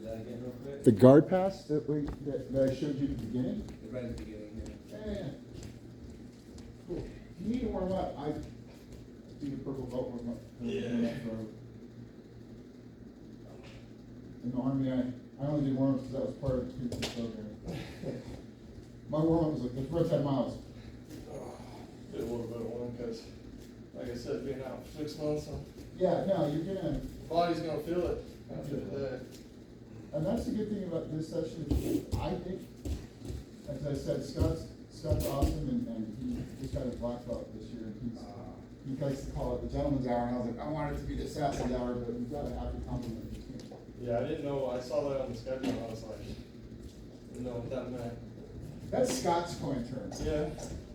that again real quick? The guard pass that I showed you at the beginning? Right at the beginning, yeah. Yeah. Cool. If you need to warm up, I do the purple belt warm up. Yeah. In the Army, I only did warm-ups because that was part of the previous program. My warm-up was like the first 10 miles. Did a little bit of one because, like I said, being out for 6 months, Yeah, no, you're gonna, body's gonna feel it after that. and that's the good thing about this session, I think, as I said, Scott's awesome, and he just got his black belt this year, and he likes to call it the gentleman's hour, and I was like, I want it to be the sassy hour, but you've got to have to compliment your team. Yeah, I didn't know. I saw that on the schedule and I was like, didn't know what that meant. That's Scott's coin term. Yeah.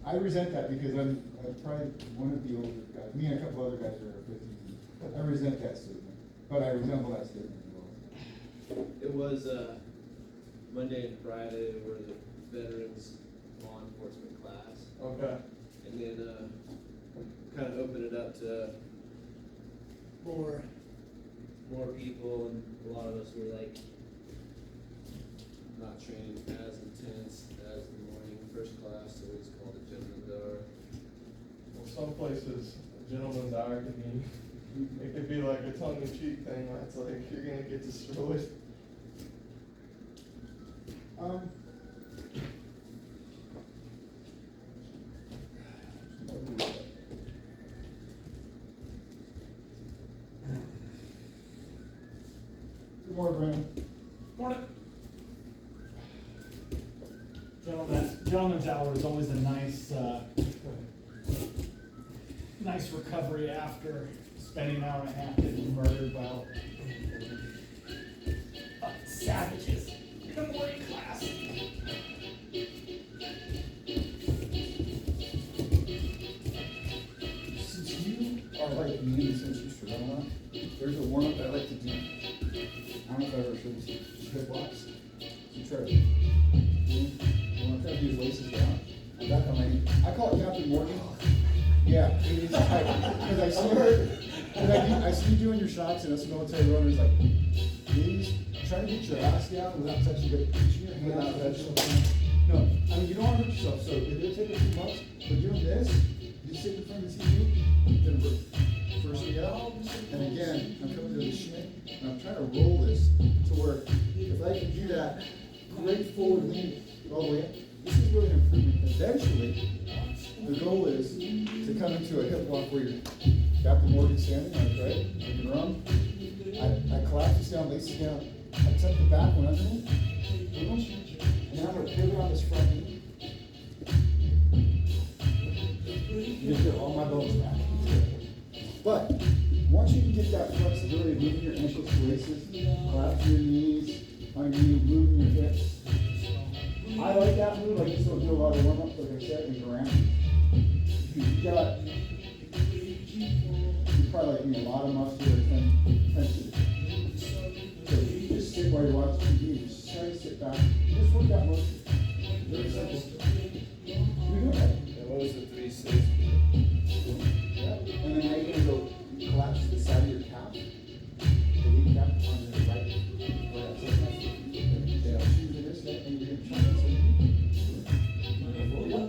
I resent that because I'm probably one of the older guys, me and a couple other guys are 50. I resent that statement, but I resemble that statement as well. It was, Monday and Friday were the veterans law enforcement class. Okay. And then, kind of opened it up to more people, and a lot of us were like not trained as intense as the morning first class, so we just called it gentleman's hour. Well, some places, a gentleman's hour could be, it could be like a tongue-in-cheek thing. That's like, you're gonna get destroyed. Good morning, Brandon. Morning. Gentleman's hour is always a nice, nice recovery after spending an hour and a half getting murdered by savages in the morning class. Since you are like me, since you struggle a lot, there's a warm-up I like to do. I don't know if I ever showed you, hip walks. You try to, I'm trying to do his laces down. I'm back on my knee. I call it Captain Morgan. Yeah, it is tight. Because I see her, I see you doing your shots, and us military runners like, please try to get your ass down without touching your hand. Without touching. No, I mean, you don't want to hurt yourself, so if it'll take a few months, but doing this, you sit in front of the TV, then first me up, and again, I'm coming to the shin, and I'm trying to roll this to where if I can do that great forward lean all the way up, this is really an improvement. Eventually, the goal is to come into a hip walk where you're Captain Morgan standing, like, right? You can run. I collapse this down, lace it down. I tuck the back one underneath. And now I'm going to pivot on this front knee. You get all my bones back. But once you can get that flexibility of moving your ankles to laces, collapse your knees, on you, moving your hips. I like that move. I just don't do a lot of warm-ups, like I said, and around. You probably like me, a lot of muscular tension. So you just sit while you're watching TV, just try to sit back, just work that motion. Very simple. You do that. And what was the 360? Yeah. And then now you're gonna go collapse to the side of your calf, the lead calf on the right. Yeah. Choosing this, and you're gonna try this.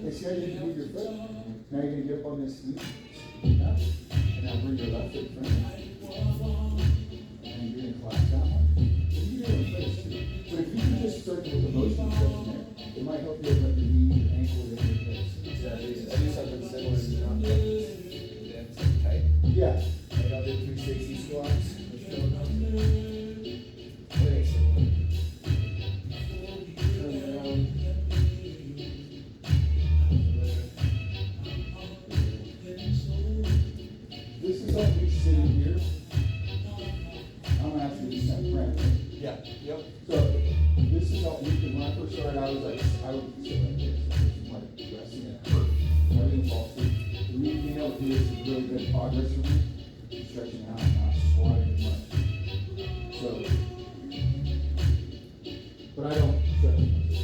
You see how you can move your foot? Now you're gonna get up on this knee. Yeah. And now bring your left foot in front. And you're gonna collapse that one. You can do it in place too. But if you can just start with the motion section there, it might help you open up your knee, your ankles, and your hips. Yeah, I do something similar to not dense and tight. Yeah. Like I'll do 360 squats. Very similar. Turn around. This is all we sitting here. I'm gonna ask you this next, Brent. Yeah. Yep. So this is how when I first started, I would sit like this, like resting at hurt. Everything falls through. The reason being able to do this is really good progress for me. Stretching out, not squatting as much. So, but I don't stretch as much.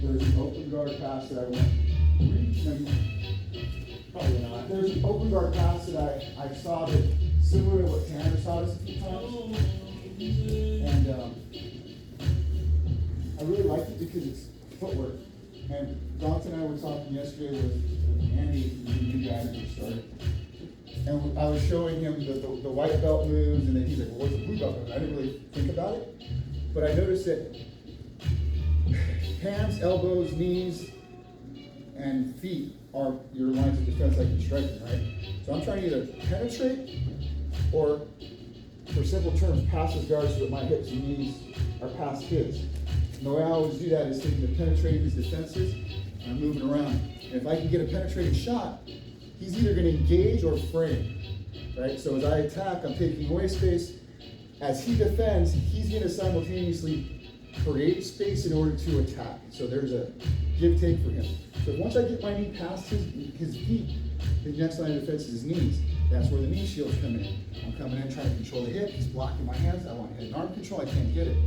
There's an open guard pass that I went. Probably not. There's an open guard pass that I saw that similar to what Tanner taught us a few times. And I really like it because it's footwork. And Dalton and I were talking yesterday with Andy, the new guy that just started. And I was showing him the white belt moves, and then he's like, well, what's the blue belt move? I didn't really think about it. But I noticed that hands, elbows, knees, and feet are your lines of defense like in striking, right? So I'm trying to either penetrate or, for simple terms, pass his guard so that my hips and knees are past his. And the way I always do that is taking the penetrating his defenses and I'm moving around. And if I can get a penetrating shot, he's either going to engage or frame, right? So as I attack, I'm taking away space. As he defends, he's going to simultaneously create space in order to attack. So there's a give-take for him. So once I get my knee past his feet, the next line of defense is his knees. That's where the knee shields come in. I'm coming in trying to control the hip. He's blocking my hands. I want head and arm control. I can't get it.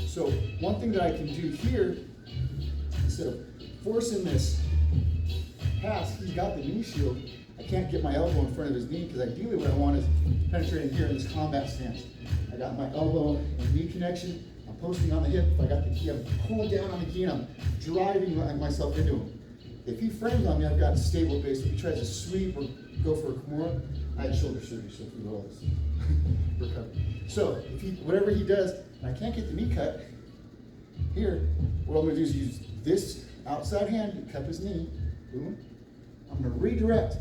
So one thing that I can do here, instead of forcing this pass, he's got the knee shield. I can't get my elbow in front of his knee because ideally what I want is penetrating here in this combat stance. I got my elbow and knee connection. I'm posting on the hip. If I got the key, I'm pulling down on the key and I'm driving myself into him. If he frames on me, I've got a stable base. If he tries to sweep or go for a Kimura, I had shoulder surgery, so through all this recovery. So if he, whatever he does, and I can't get the knee cut, here, what I'm gonna do is use this outside hand to cup his knee, boom. I'm gonna redirect,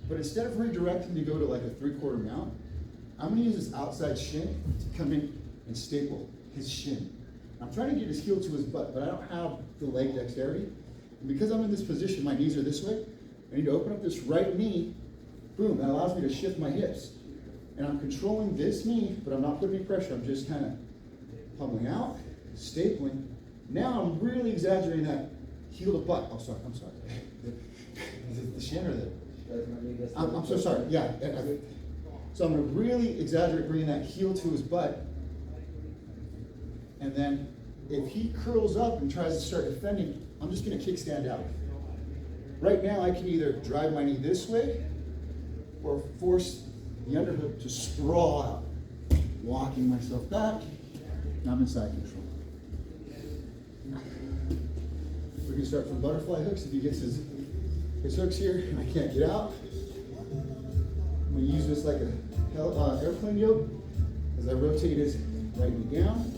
but instead of redirecting to go to like a 3/4 mount, I'm gonna use this outside shin to come in and staple his shin. I'm trying to get his heel to his butt, but I don't have the leg dexterity. And because I'm in this position, my knees are this way, I need to open up this right knee, boom, that allows me to shift my hips. And I'm controlling this knee, but I'm not putting any pressure, I'm just kind of pummeling out, stapling. Now I'm really exaggerating that heel to butt. Oh, sorry, I'm sorry. Is it the shin or the? I'm so sorry, yeah. So I'm gonna really exaggerate bringing that heel to his butt. And then if he curls up and tries to start defending, I'm just gonna kickstand out. Right now I can either drive my knee this way or force the underhook to sprawl out. Walking myself back, and I'm in side control. We can start from butterfly hooks. If he gets his hooks here and I can't get out, I'm gonna use this like a airplane yoke. As I rotate his right knee down,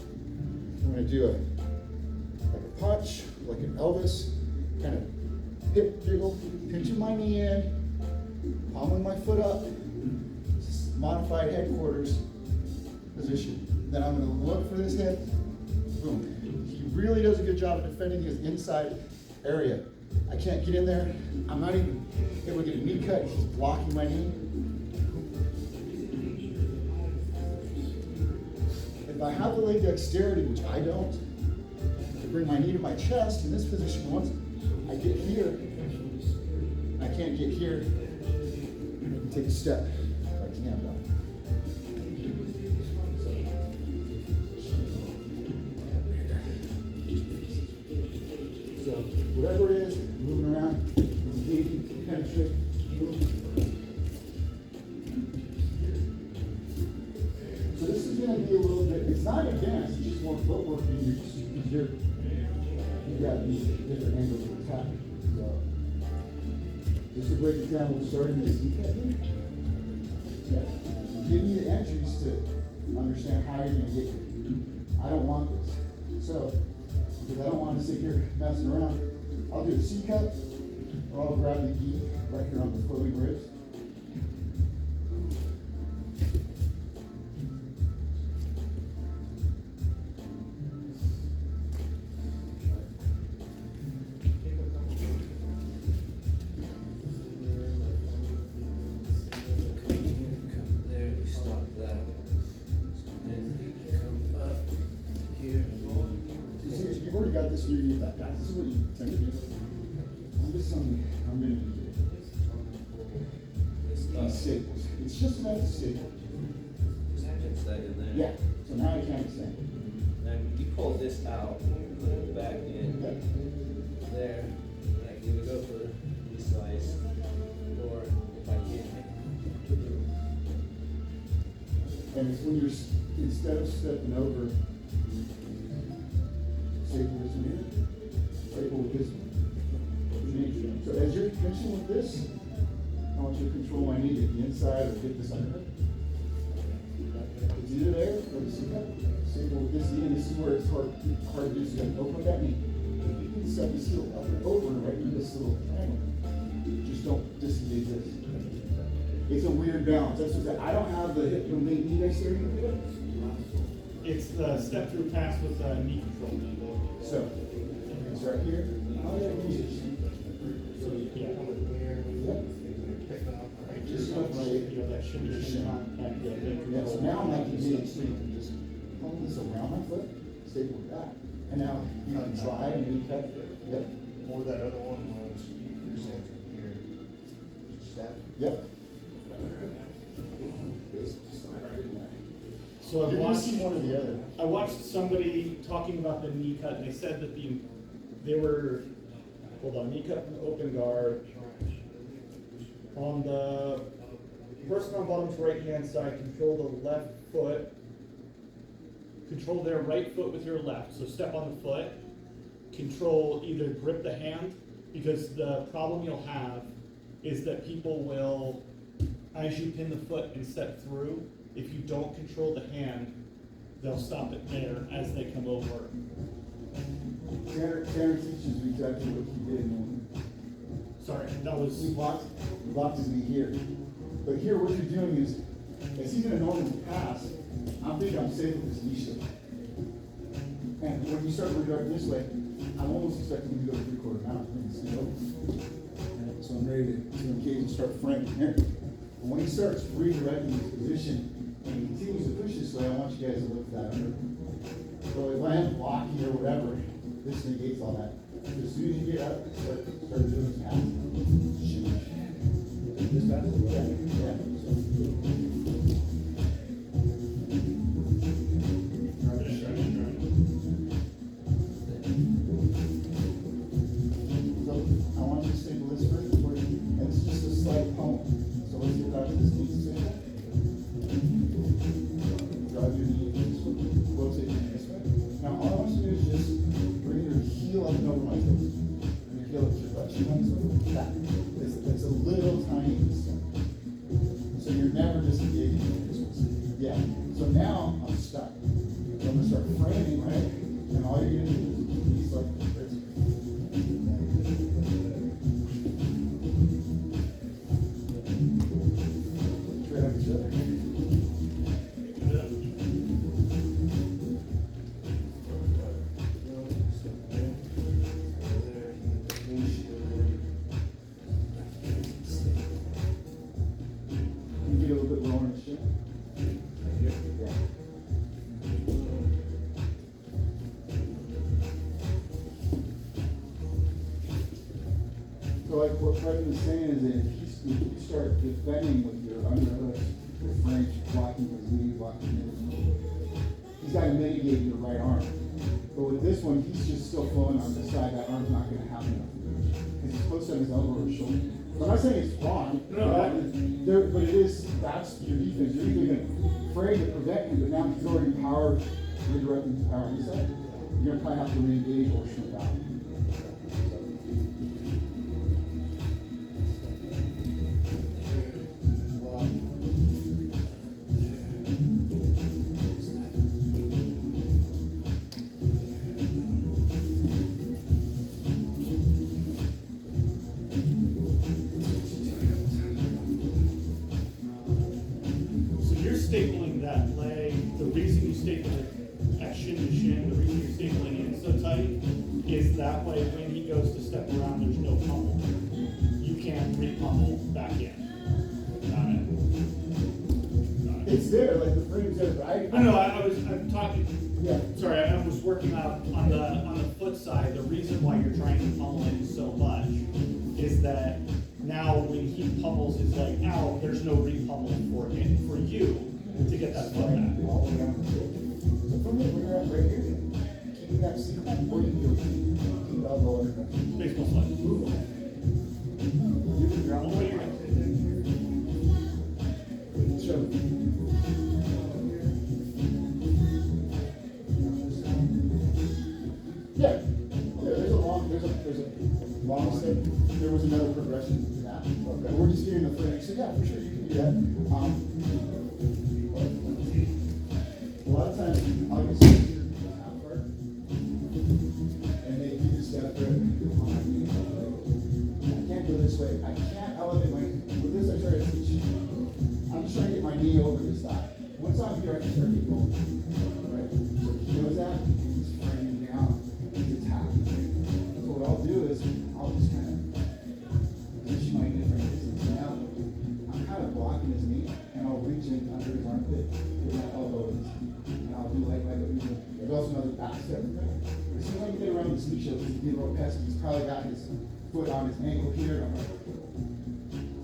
I'm gonna do like a punch, like an Elvis, kind of hip jiggle, pinching my knee in, palming my foot up, modified headquarters position. Then I'm gonna look for this hip, boom. He really does a good job of defending his inside area. I can't get in there. I'm not even able to get a knee cut. He's blocking my knee. If I have the leg dexterity, which I don't, to bring my knee to my chest in this position, once I get here, and I can't get here, I take a step, like a hand up. So whatever it is, moving around, engaging, penetrate, move. So this is going to be a little bit, it's not advanced, it's just more footwork because you've got these different angles of attack. So just a great example of starting this technique. Yeah. Give me the entries to understand how you're going to get here. I don't want this. So, because I don't want to sit here messing around, I'll do a C-cut, or I'll grab the gi right here on the floating ribs. You've already got this underneath that back. This is what you tend to do. This is something I'm going to do. These staples. It's just about a staple. Yeah. So now I can't extend. Now you pull this out, put it back in there. I can either go for the slice, or if I can't. And it's when you're instead of stepping over, staple this one here, staple with this one. So as you're pinching with this, I want you to control my knee, get the inside or get this under it. It's either there or the staple with this knee, and this is where it's hard to do, so you gotta open up that knee. You can set this heel up and over and right in this little triangle. Just don't disengage this. It's a weird balance. That's what I don't have the hip and knee next to it. It's the step through pass with the knee control. So it's right here. Oh, yeah, So, yeah. Just like You have that shimmy contact, yeah, so now I'm like you so you can just pull this around my foot, staple with that. And now you can slide and you cut. Yep. Or that other one was, you're saying from here, step. Yep. So I You're gonna watched see one or the other. I watched somebody talking about the knee cut, and they said that they were, hold on, knee cut from open guard. On the person on bottom's right hand side, control the left foot. Control their right foot with your left, so step on the foot. Control, either grip the hand, because the problem you'll have is that people will, as you pin the foot and step through, if you don't control the hand, they'll stop it there as they come over. Tanner teaches you exactly what he did. Sorry, that was, He blocked his knee here. But here what you're doing is, as he's gonna normally pass, I'm thinking I'm safe with this knee shift. And when you start redirecting this way, I'm almost expecting him to go 3/4 mount. So I'm ready to engage and start framing here. And when he starts redirecting his position and he continues to push this way, I want you guys to look at that under. So if I am blocking or whatever, this negates all that. As soon as you get up, start doing this pass. This pass? Yeah. So I want you to staple this first before you, and it's just a slight pump. So let's get back to this knee staple. Drive your knee this way, rotate your knee this way. Now all I want you to do is just bring your heel up and over my toes. And your heel up to your butt cheek on this way. That. It's a little tiny step. So you're never disengaging this one. Yeah. So now I'm stuck. So I'm gonna start framing, right? And all you're gonna do is keep these like this. Straight up each other. You get a little bit lower in the shin. Yeah. So like what Fred was saying is that if you start defending with your underhooks, your French, blocking his knee, blocking his, he's got to mitigate your right arm. But with this one, he's just still flowing on the side. That arm's not going to have enough because he's close to his elbow or his shoulder. I'm not saying it's wrong, but it is, that's your defense. You're either going to frame to prevent you, but now he's already power, redirecting his power inside. You're going to probably have to re-engage or shrink out. so you're stapling that leg, the reason you staple it at shin to shin, the reason you're stapling it so tight is that way when he goes to step around, there's no pummel. You can't re-pummel back in. Got it. It's there, like the frame's there, but I'm talking, yeah. sorry, I was working out on the foot side, the reason why you're trying to pummel in so much is that now when he pummels his leg out, there's no re-pummeling for you to get that foot back. All the way down the stage. So from the when you're at right here, keeping that sequence, or you can go keep elbow under. Baseball slide. You can ground. What are you Show. there was another progression to that. Okay. We're just getting the framing, so yeah, for sure, you can do that. A lot of times, obviously, people have art, and they do this stuff for I can't go this way, I can't elevate my, with this I try to teach, I'm just trying to get my knee over this thigh. Once I'm here, I can start to go, right? So he knows that, he's framing down, he's attacking. So what I'll do is, I'll just kind of position my different distance. Now, I'm kind of blocking his knee, and I'll reach in under his armpit with my elbow. And I'll do like there's also another back step. As soon as I get around his knee show, he's getting real pesky. He's probably got his foot on his ankle here. I'm like,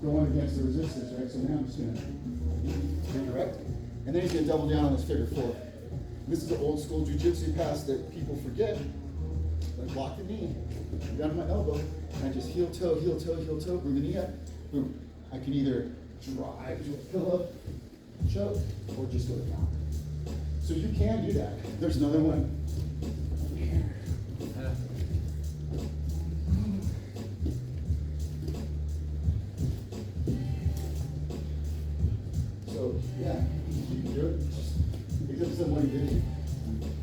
going against the resistance, right? So now I'm just gonna redirect. And then he's gonna double down on this figure four. This is an old school jiu-jitsu pass that people forget. Like block the knee, down to my elbow, and I just heel toe, bring the knee up, boom. I can either drive to a pillow, choke, or just go down. So you can do that. There's another one. So yeah, you can do it. Except somebody did it.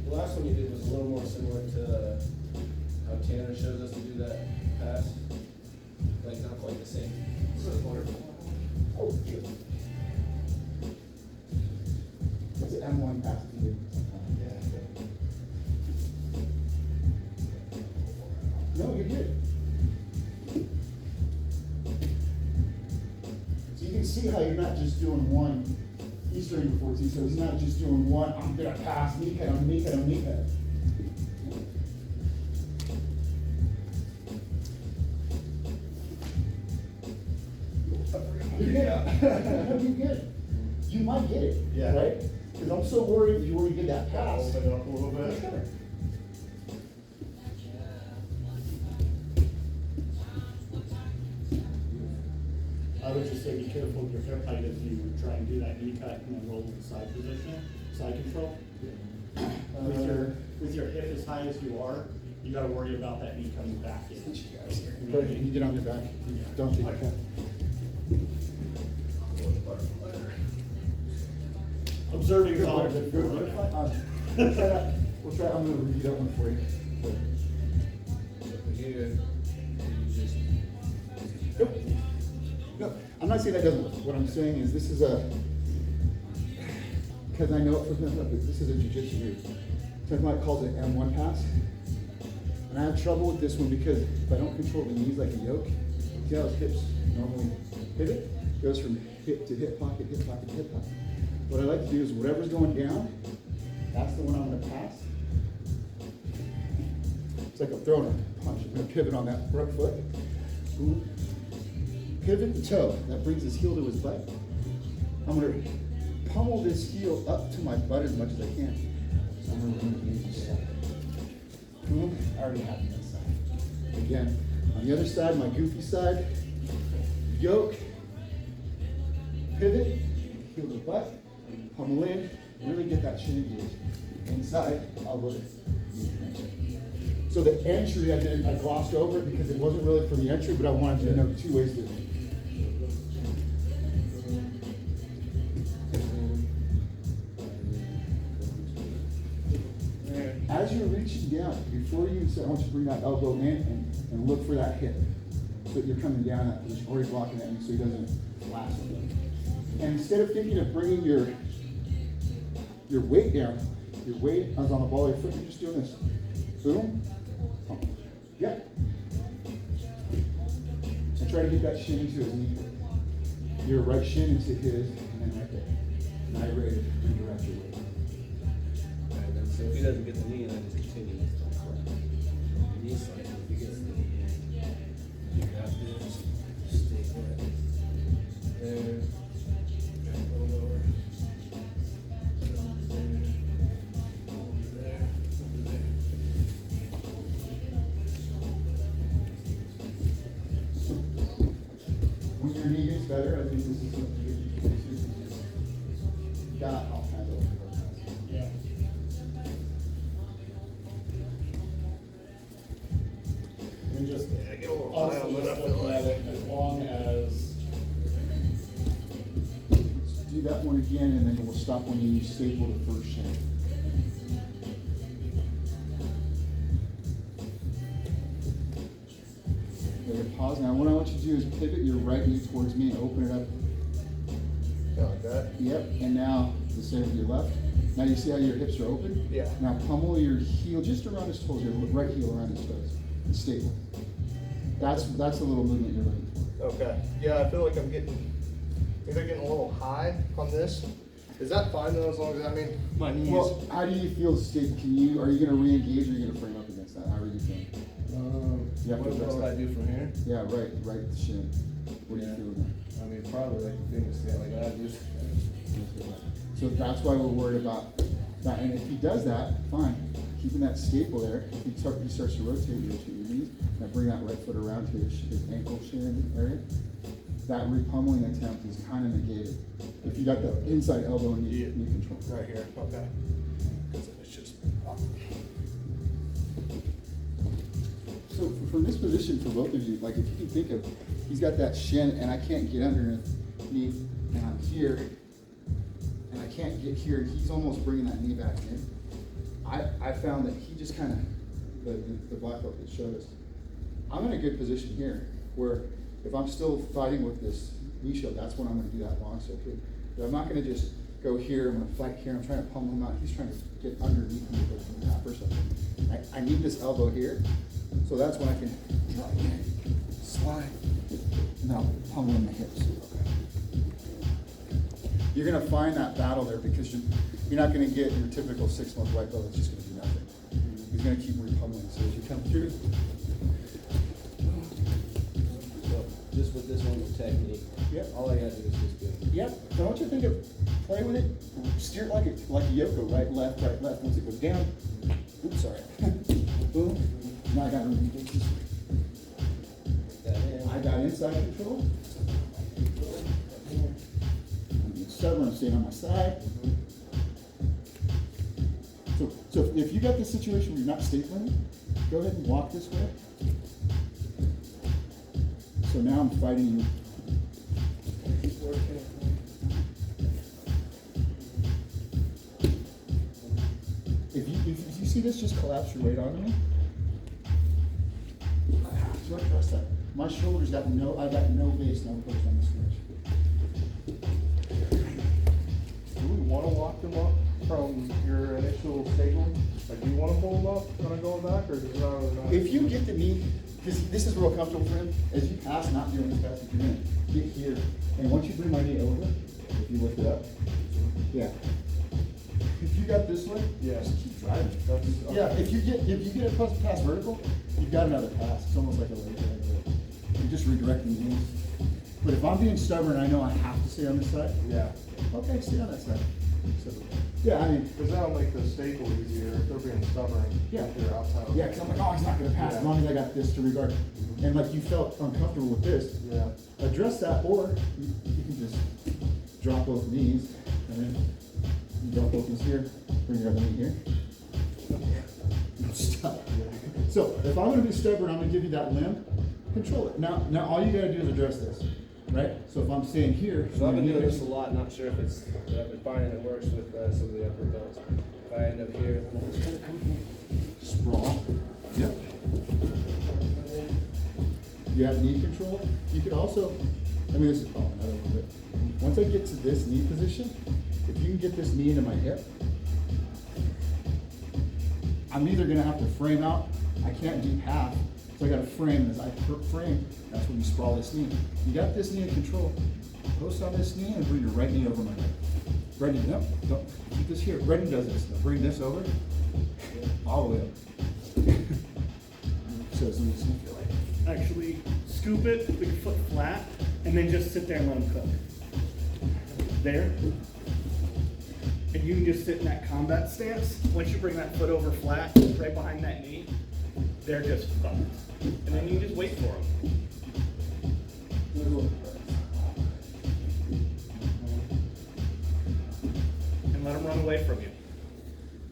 The last one you did was a little more similar to how Tanner shows us to do that pass. Like not quite the same. Oh, good. It's an M1 pass to do. No, you're good. So you can see how you're not just doing one. He's doing before too, so he's not just doing one, I'm gonna pass, knee cut, I'm knee cut, I'm knee cut. You're good. You're good. You might get it, Yeah. right? Because I'm so worried that you already get that pass. Open it up a little bit. I would just say be careful with your hip height if you try and do that knee cut and then roll into side position, side control. With your hip as high as you are, you gotta worry about that knee coming back in. But you get on your back, don't take it. Observing is all. Good. We'll try, I'm gonna read that one for you. So here, you just Nope. No, I'm not saying that doesn't work. What I'm saying is this is because I know it from him, but this is a jiu-jitsu move. Somebody calls it M1 pass. And I have trouble with this one because if I don't control the knees like a yoke, see how his hips normally pivot? It goes from hip to hip pocket, hip pocket to hip pocket. What I like to do is whatever's going down, that's the one I'm gonna pass. It's like I'm throwing a punch. I'm gonna pivot on that front foot. Boom. Pivot the toe. That brings his heel to his butt. I'm gonna pummel this heel up to my butt as much as I can. So I'm gonna bring the knee side. Boom. I already have the other side. Again, on the other side, my goofy side, yoke, pivot, heel to butt, pummel in, really get that shin engaged. Inside, elbow to knee connection. So the entry, I glossed over it because it wasn't really for the entry, but I wanted you to know 2 ways to do it. As you're reaching down, before you start, I want you to bring that elbow in and look for that hip. So that you're coming down that position, or you're blocking that knee so he doesn't flash. And instead of thinking of bringing your weight down, your weight is on the ball of your foot, you're just doing this. Boom. Yeah. And try to get that shin into his knee. Your right shin into his, and then right there. Now you're ready to redirect your weight. and then, so if he doesn't get the knee, then I just continue. Knee side, if he gets the knee, you got this, stay put. There, drop a little lower. Over there, over there. When your knee gets better, I think this is something you got all kinds of. Yeah. And just, Get a little honestly, pile, just but I looking feel at long as, Do that one again, and then we'll stop when you staple the first shin. Okay, pause now. What I want you to do is pivot your right knee towards me and open it up. Yeah, like that? Yep, and now the same with your left. Now you see how your hips are open? Yeah. Now pummel your heel just around his toes, your right heel around his toes. And staple. That's a little movement you're looking for. Okay. Yeah, I feel like I'm either getting a little high on this. Is that fine though, as long as, I mean, my knees? Well, how do you feel staple? Are you gonna re-engage or are you gonna frame up against that? How are you feeling? You have to what address would I that. do from here? Yeah, right shin. What do you Yeah. feel with I mean, probably like the fingers stand like I just. that? So that's why we're worried about that. And if he does that, fine. Keeping that staple there. If he starts to rotate your knees, now bring that right foot around to his ankle shin area. That repummeling attempt is kind of negated. If you got the inside elbow and knee control. Right here, okay. Because it's just. So from this position, for both of you, like if you can think of, he's got that shin and I can't get underneath, and I'm here, and I can't get here, and he's almost bringing that knee back in. I found that he just kind of, the black belt that showed us, I'm in a good position here, where if I'm still fighting with this knee shield, that's when I'm gonna do that long step here. But I'm not gonna just go here, I'm gonna fight here, I'm trying to pummel him out, he's trying to get underneath me with the tap or something. I need this elbow here, so that's when I can slide, and now pummel in the hips. You're gonna find that battle there because you're not gonna get your typical 6-month white belt that's just gonna do nothing. He's gonna keep repummeling, so as you come through, So just with this one technique. Yep. All I gotta do is just do it. yep, so I want you to think of, play with it, steer it like a Yoko, right, left. Once it goes down, oops, sorry. Boom, now I got re-engage this way. That in. I got inside control. I'm stubborn, I'm staying on my side. So if you got this situation where you're not stapling, go ahead and walk this way. So now I'm fighting you. If you see this, just collapse your weight onto me. So I trust that. My shoulders got I got no base, no push on this switch. Do we want to walk them up from your initial statement? Like, do you want to pull them up when I go back, or does it not really matter? If you get the knee, because this is real comfortable for him, as you pass, not doing as fast as you're gonna get here. And once you bring my knee over, if you lift it up, yeah. If you got this way, Yeah. just keep driving. That's, Yeah, if you get it past vertical, you've got another pass. It's almost like a leg drag. You're just redirecting the knees. But if I'm being stubborn, I know I have to stay on this side. Yeah. Okay, stay on that side. So, yeah, I mean, Because that'll make the staple easier if they're being stubborn. Yeah. If you're outside. yeah, because I'm like, oh, he's not gonna pass as long as I got this to regard. And like you felt uncomfortable with this, Yeah. address that, or you can just drop both knees, and then you drop both knees here, bring your other knee here. Stop. So if I'm gonna be stubborn, I'm gonna give you that limb, control it. Now all you gotta do is address this, right? So if I'm staying here. So I've been my knee doing this a goes- lot, not sure if it's, but I've been finding it works with some of the upper belts. If I end up here, Sprawl. Yep. You have knee control. You could also, this is another one, but once I get to this knee position, if you can get this knee into my hip, I'm either gonna have to frame out, I can't deep half, so I gotta frame. As I frame, that's when you sprawl this knee. You got this knee in control. Post on this knee and bring your right knee over my hip. Right knee, no, don't, keep this here. Right knee does this. Now bring this over, all the way up. So it's easy. Actually scoop it with your foot flat and then just sit there and let them cook. There. And you can just sit in that combat stance. Once you bring that foot over flat, right behind that knee, they're just fucked. And then you can just wait for them. And let them run away from you.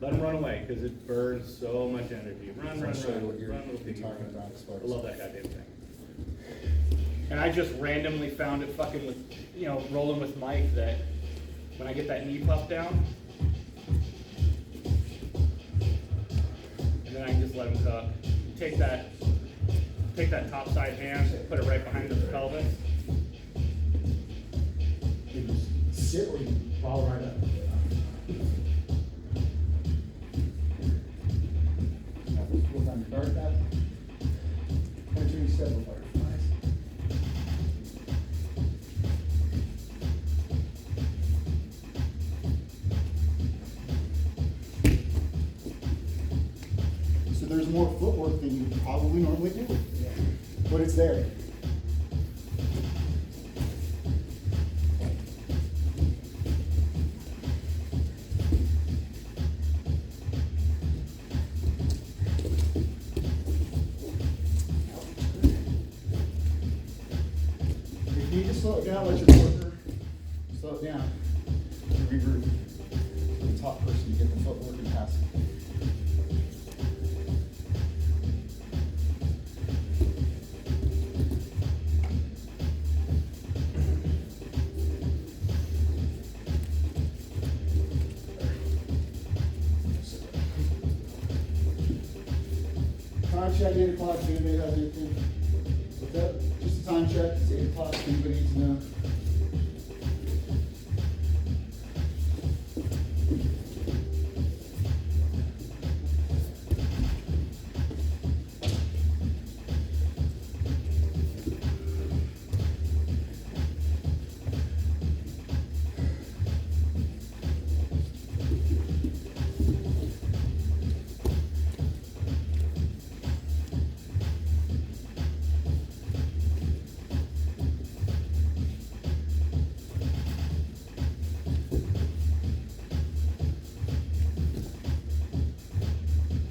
Let them run away, because it burns so much energy. Run, I'll run, show you run, what you're run, little piggy, talking run. about as far I as- love that goddamn thing. And I just randomly found it fucking with, rolling with Mike that when I get that knee puff down, and then I can just let him cook. Take that top side hand, put it right behind the pelvis. You just sit or you fall right up. Now, pull down your guard back. Entering several butterflies. So there's more footwork than you probably normally do, but it's there. If you need to slow it down, let your partner slow it down to regroup. The top person to get the footwork and pass it. Time check, 8 o'clock, if anybody has anything. What's that? Just a time check, it's 8 o'clock, anybody needs to know?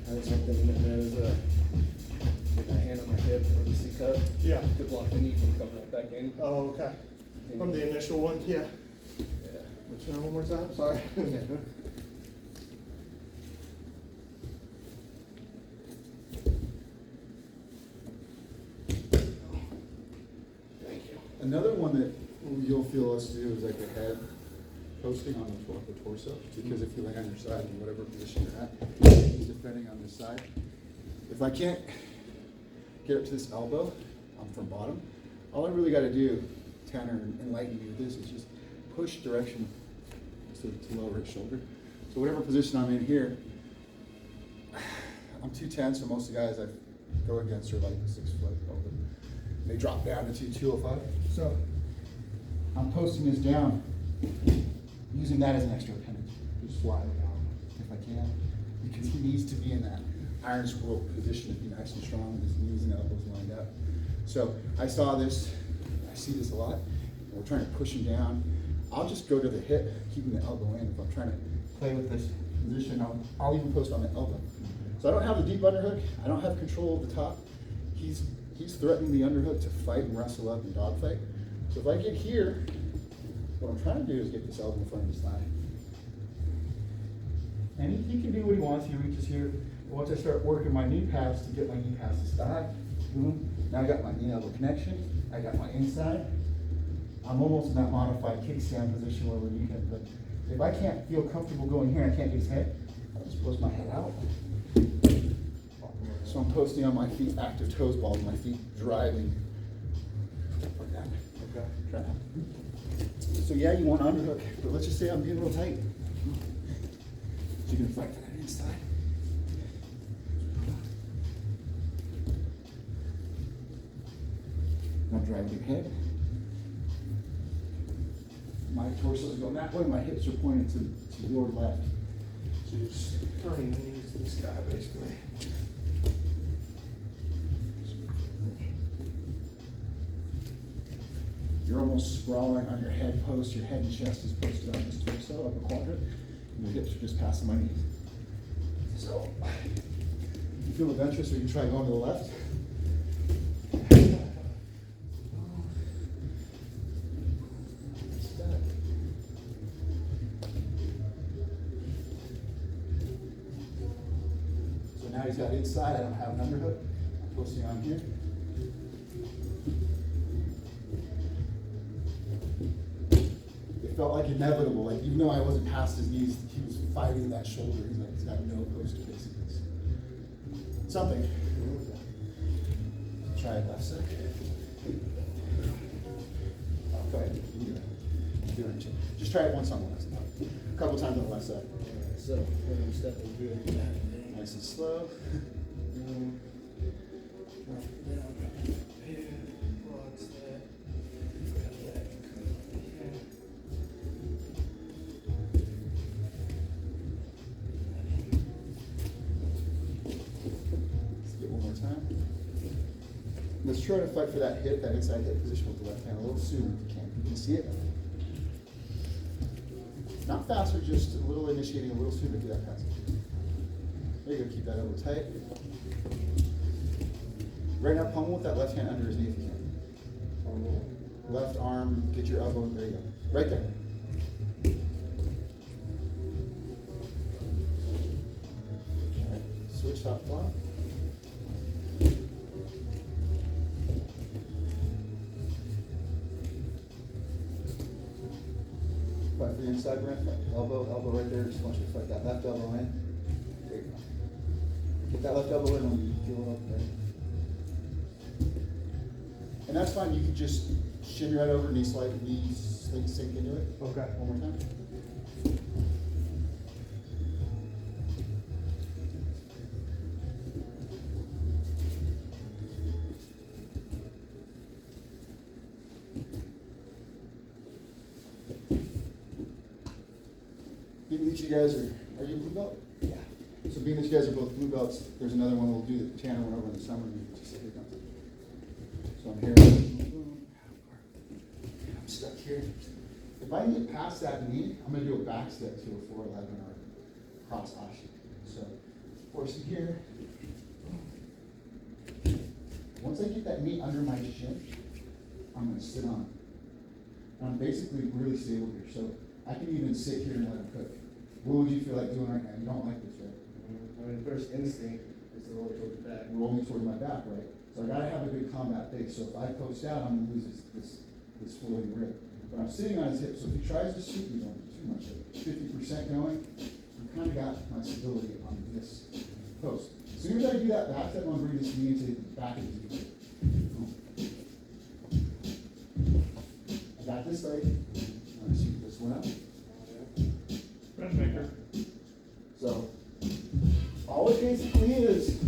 I have something that is, get my hand on my hip or the C cup. Yeah. To block the knee from coming right back in. Oh, okay. From the initial one, yeah. Yeah. Which one more time? Sorry. Thank you. Another one that you'll feel us do is like the head posting on the torso, because if you lay on your side in whatever position you're at, depending on this side. If I can't get up to this elbow, I'm from bottom, all I really gotta do, Tanner, and enlighten you with this, is just push direction to lower his shoulder. So whatever position I'm in here, I'm 210, so most of the guys I go against are like 6 foot over. They drop down to 205. So I'm posting this down, using that as an extra appendage. Just slide it down if I can, because he needs to be in that iron squirrel position to be nice and strong with his knees and elbows lined up. So I saw this, I see this a lot, and we're trying to push him down. I'll just go to the hip, keeping the elbow in. If I'm trying to play with this position, I'll even post on the elbow. So I don't have the deep underhook, I don't have control of the top. He's threatening the underhook to fight and wrestle up and dogfight. So if I get here, what I'm trying to do is get this elbow in front of his thigh. And he can do what he wants. He reaches here. But once I start working my knee pads to get my knee past his thigh, boom. Now I got my knee elbow connection. I got my inside. I'm almost in that modified kickstand position where you can, but if I can't feel comfortable going here, I can't get his head, I'll just post my head out. So I'm posting on my feet, active toes ball, my feet driving. Like that. Okay. Try that. So yeah, you want underhook, but let's just say I'm being real tight. So you're gonna fight for that inside. Now drive your head. My torso is going that way, my hips are pointing to your left. So you're just turning the knees to the sky, basically. You're almost sprawling on your head post, your head and chest is posted on this torso, upper quadrant, and your hips are just passing my knees. So, you feel adventurous, or you try going to the left. So now he's got inside, I don't have an underhook. I'm posting on here. felt like inevitable. Like even though I wasn't past his knees, he was fighting that shoulder. He's like, he's got no poster basically. Something. Try it left side. Oh, go ahead. You can do it. Do it. Just try it once on the left side. A couple times on the left side. So, when I'm stepping good back there. Nice and slow. Drop it down, here, blocks that. Got that covered here. Let's get one more time. Let's try to fight for that hip, that inside hip position with the left hand a little sooner if you can. You can see it. Not faster, just a little initiating a little sooner to that pass. There you go, keep that elbow tight. Right now, pummel with that left hand under his knee if you can. Left arm, get your elbow, there you go. Right there. All right, switch top block. Fight for the inside rent, elbow right there, just want you to fight that left elbow in. There you go. Get that left elbow in when you feel it up there. And that's fine, you can just shimmy right over, knee sink into it. Okay. One more time. Being that you guys are you blue belt? Yeah. So being that you guys are both blue belts, there's another one we'll do that Tanner went over in the summer. And you can just here it comes. So I'm here. I'm stuck here. If I can get past that knee, I'm going to do a back step to a 411 or cross ashi. So, forcing here. Once I get that knee under my shin, I'm going to sit on it. And I'm basically really stable here. So I can even sit here and let him cook. What would you feel like doing right now? You don't like this, right? I mean, first instinct is to roll toward the back. Rolling toward my back, right? So I gotta have a good combat base. So if I post out, I'm gonna lose this floating rib. But I'm sitting on his hip, so if he tries to shoot me, don't do too much of it. 50% going, I kind of got my stability on this post. As soon as I do that back step, I'm gonna bring this knee into the back of his knee. I got this leg. I'm gonna shoot this one up. Bench maker. So, all it basically is,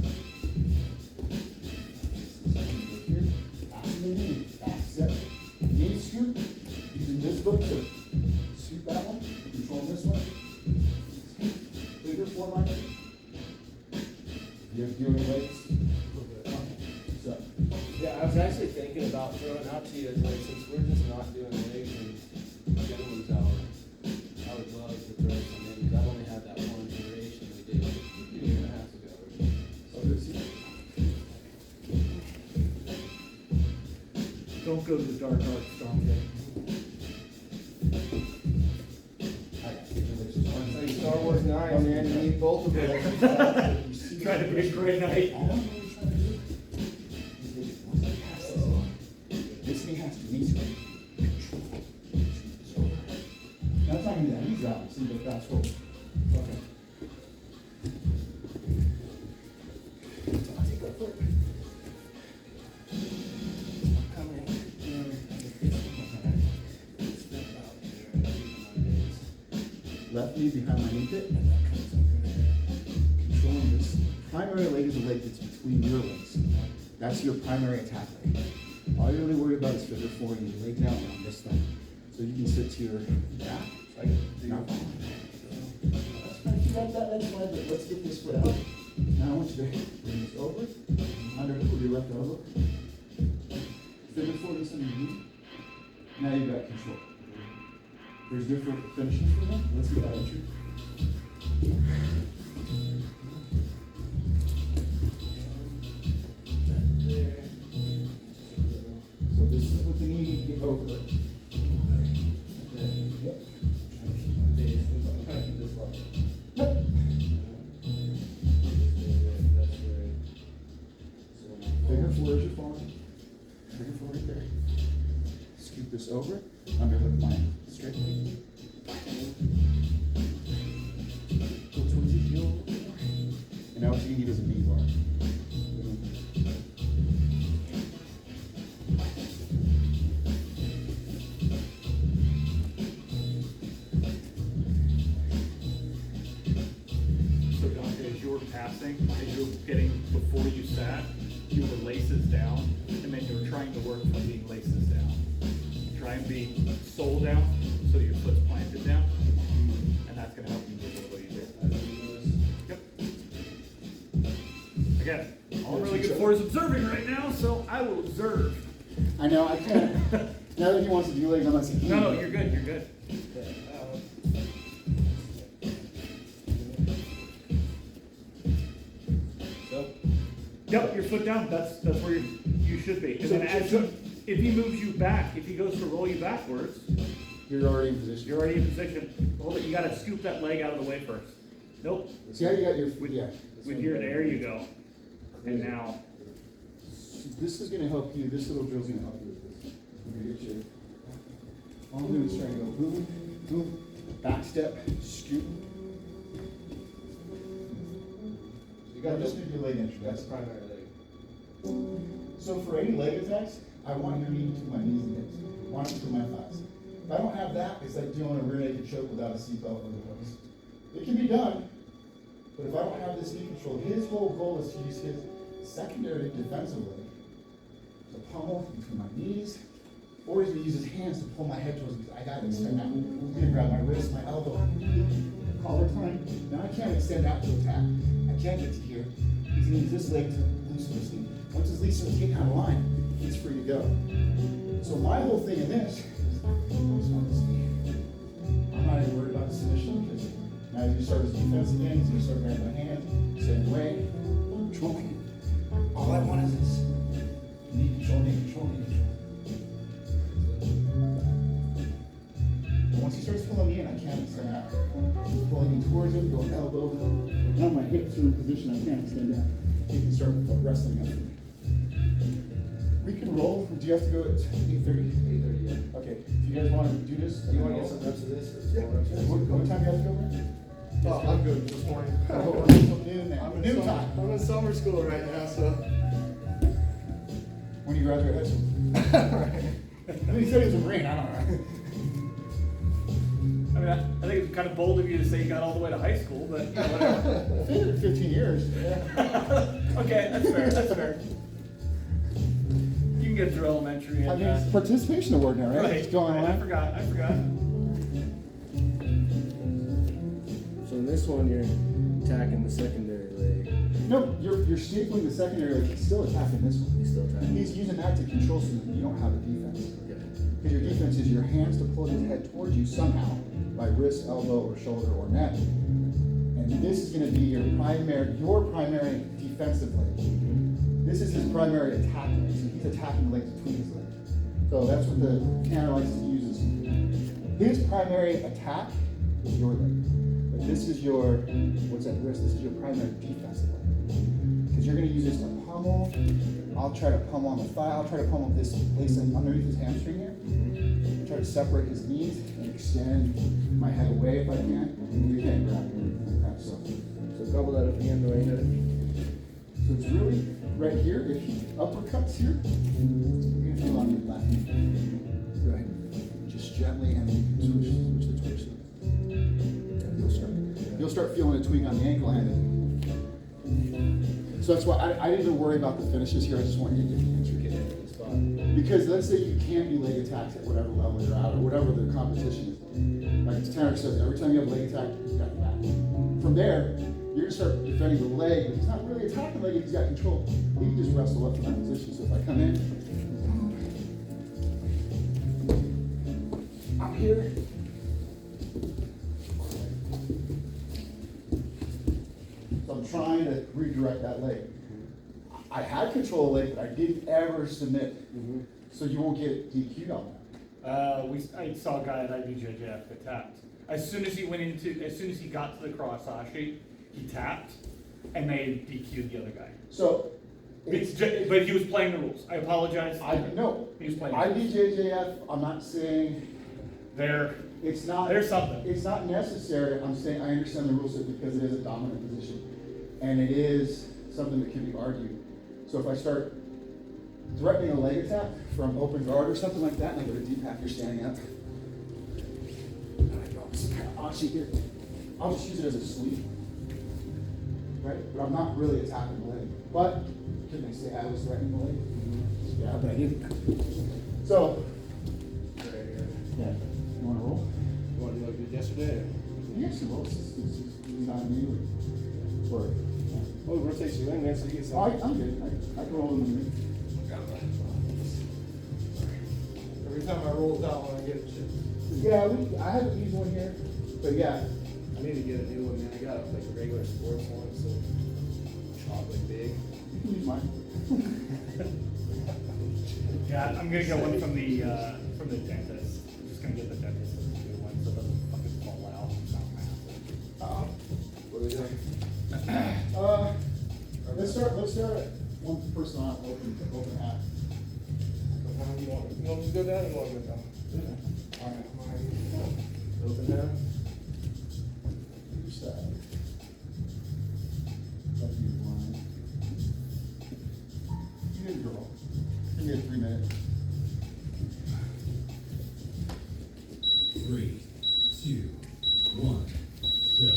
passing the knee, back step, knee scoop, using this foot to scoop that one, control this one, bigger foreminder. You're doing legs. So, Yeah, I was actually thinking about throwing out to you, as like, since we're just not doing legs and gentleman's hour, I would love to throw some in, because I've only had that one iteration we did a year and a half ago or so. so this is, Don't go to the dark arts, Dom. I got it. Like Star Wars 9, man, you need both of them. You see Try to be a great night. All I'm really trying to do is once I pass this on, this knee has to knee scrape. Control. Shoot this over. Now it's not gonna be that easy, obviously, but that's what. Okay. I'll take that foot. I'm coming in. Step out there, using my legs. Left knee behind my knee pit. And that comes over there. Controlling this. Primary leg is the leg that's between your legs. That's your primary attack leg. All you're really worried about is figure four and your leg down on this thing. So you can sit to your back. Not falling. That's fine. You got that, that's fine, but let's get this foot out. Now I want you to bring this over, underhook with your left elbow. Figure four this under your knee. Now you've got control. There's different finishes for them. Let's get that entry. So this is what the knee get over it. Yep. Yep. Figure four is your form. Figure four right there. Scoop this over, underhook my straight leg. Now what you need is a B bar. So Dante, as you were passing, as you were getting before you sat, you were laces down, and then you were trying to work from being laces down. Try and be sole down, so your foot's planted down, and that's gonna help you get a little easier. Yep. Again, all I'm really good for is observing right now, so I will observe. I know, I can't. Now that he wants to do legs, I'm not saying. No, you're good, you're good. So, Yep, your foot down, that's where you should be. And then if he moves you back, if he goes to roll you backwards, You're already in position. you're already in position. Hold it, you gotta scoop that leg out of the way first. Nope, See how you got your, yeah. with your, there you go. And now, This is gonna help you, this little drill's gonna help you with this. I'm gonna get you. All I'm doing is trying to go boom, boom, back step, scoop. you got Just this, make your leg entry. that's primary leg. So for any leg attacks, I want your knee to my knees and hips. I want it to my thighs. If I don't have that, it's like doing a rear naked choke without a seatbelt or the hooks. It can be done, but if I don't have this knee control, his whole goal is to use his secondary defensive leg to pummel between my knees, or he's gonna use his hands to pull my head towards me. I gotta extend out. I'm gonna grab my wrist, my elbow, collar time. Now I can't extend out to attack. I can't get to here. He's gonna use this leg to loosen his knee. Once his knee starts getting out of line, he's free to go. So my whole thing in this is, I just want to see. I'm not even worried about the submission because now he's gonna start his defense again. He's gonna start grabbing my hand, same way, controlling it. All I want is this. Knee control, knee control, knee control. And once he starts pulling me in, I can't extend out. He's pulling me towards him, going elbow. Now my hips are in position, I can't extend out. He can start wrestling after me. We can roll. Do you have to go at 8:30? 8:30, yeah. Okay. If you guys want to do this, You wanna get some reps of this? Or Yeah. more reps of this? What time do you have to go, Brent? Oh, I'm good this morning. Noon now. I'm in Noon summer- time. I'm in summer school right now, so. When you graduate high school. I mean, he said he was a Marine. I don't know. I mean, I think it's kind of bold of you to say you got all the way to high school, but you know, whatever. 15 years. Okay, that's fair, that's fair. You can get through elementary I and, mean, it's participation award now, right? It's going right, I on. forgot. So in this one, you're attacking the secondary leg. No, you're stapling the secondary leg. He's still attacking this one. He's still attacking. He's using that to control so that you don't have a defense. Okay. Because your defense is your hands to pull his head towards you somehow by wrist, elbow, or shoulder, or neck. And this is going to be your primary defensive leg. This is his primary attack leg. So he's attacking the legs between his legs. So that's what the canner likes to use. His primary attack is your leg. But this is your, what's that wrist? This is your primary defensive leg. Because you're going to use this to pummel. I'll try to pummel on the thigh. I'll try to pummel this place underneath his hamstring here. Try to separate his knees and extend my head away if I can. You can't grab it. Okay, so So gobble that up again, the way you did it. So it's really right here. If he uppercuts here, you're gonna feel on your left knee. Go ahead. Just gently, and then you can switch the torso. You'll start feeling a tweak on the ankle and so that's why I didn't even worry about the finishes here. I just want you to get the entry. Get into the spot. Because let's say you can't do leg attacks at whatever level you're at or whatever the competition is. Like Tanner says, every time you have a leg attack, you got your back. From there, you're gonna start defending the leg, but he's not really attacking the leg if he's got control. He can just wrestle up from that position. So if I come in, I'm here. So I'm trying to redirect that leg. I had control of the leg, but I didn't ever submit. So you won't get DQ'd on that. I saw a guy at IBJJF that tapped. As soon as he got to the cross-ashi, he tapped, and they DQ'd the other guy. So But he was playing the rules. I apologize. no. He was playing the rules. IBJJF, I'm not saying There's something. It's not necessary. I'm saying I understand the rules because it is a dominant position. and it is something that can be argued. So if I start threatening a leg attack from open guard or something like that, and I go to Deepak, you're standing up, and I go, this kind of oxy here, I'll just use it as a sweep, right? But I'm not really attacking the leg. But can they say I was threatening the leg? Yeah, but I didn't. So, yeah, you want to roll? You want to do like you did yesterday? Yes, you roll. It's not me. Or, Oh, it rotates you in there so you get some. oh, I'm good. I can roll in the minute. Every time I roll down, I get shit. Yeah, I have to use one here, but yeah. I need to get a new one, man. I got like a regular sports one, so chocolate big. You can use mine. Yeah, I'm gonna get one from the dentist. I'm just gonna get the dentist to do one so it doesn't fucking fall out. It's not massive. What are they doing? Let's start at one person on open hat. You want me to go down or you want me to go down? All right. Open now? Your side. Left you blind. You did draw. You get 3 minutes. 3, 2, 1, go.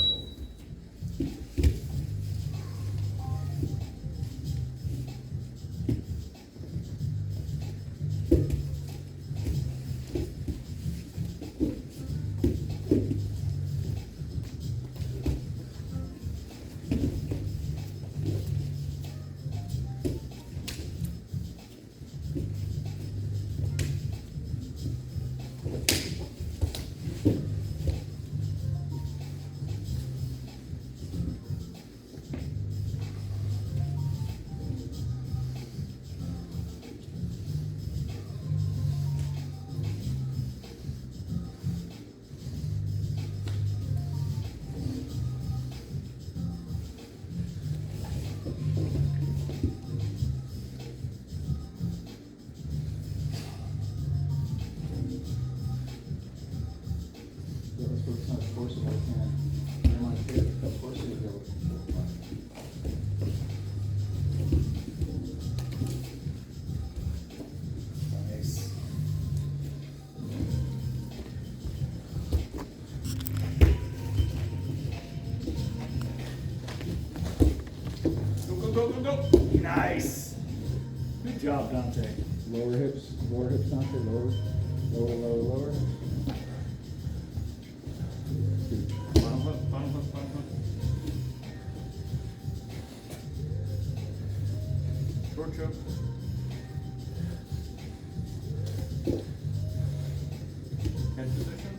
Yeah, let's focus on the course if I can. I want to get the course of the go. Nice. Go. Nice. Good job, Dante. Lower hips, Dante, lower. Good. Bottom hook. Short choke. Head position.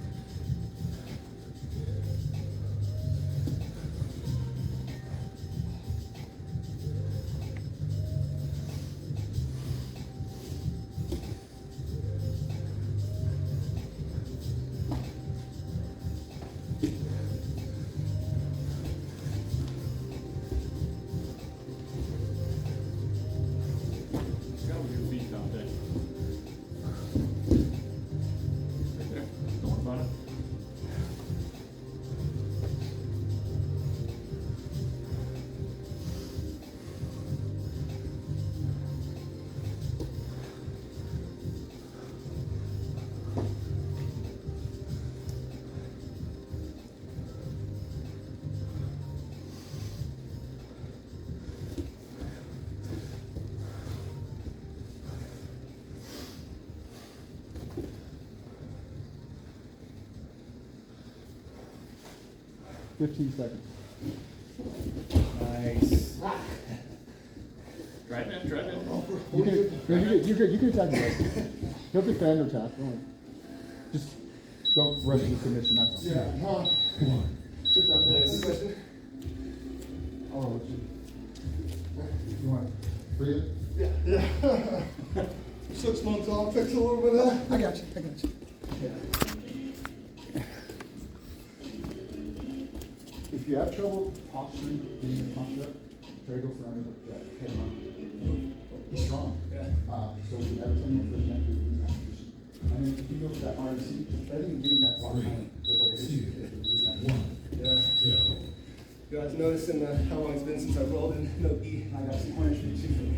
Go with your feet, Dante. Right there. Don't worry about it. Seconds. Nice. Drive in. You can attack me. Don't defend or attack. Don't worry. Just don't rush the submission. That's all. Yeah, come on. 1. Sit down there. Any question? Oh, you want to breathe? Yeah. 6 months off, takes a little bit of that. I got you. If you have trouble posturing, getting your posture up, try to go for under that head on. He's strong. Yeah. So every time you put that, you lose that position. And then if you go for that RNC, I think getting that block 3, time before it 2, is, you lose that. 1, Yeah. go. You guys noticing how long it's been since I rolled in no gi? I got some pointers for you too.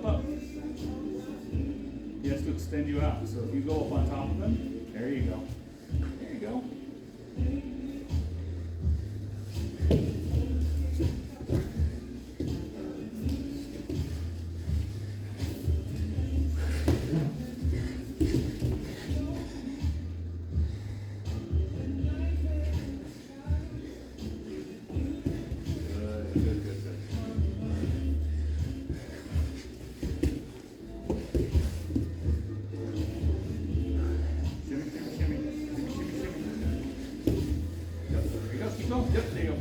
Up. He has to extend you out. So if you go up on top of him, there you go. There you go. Good. Shimmy. Yep, there you go. Keep going. Yep, there you go.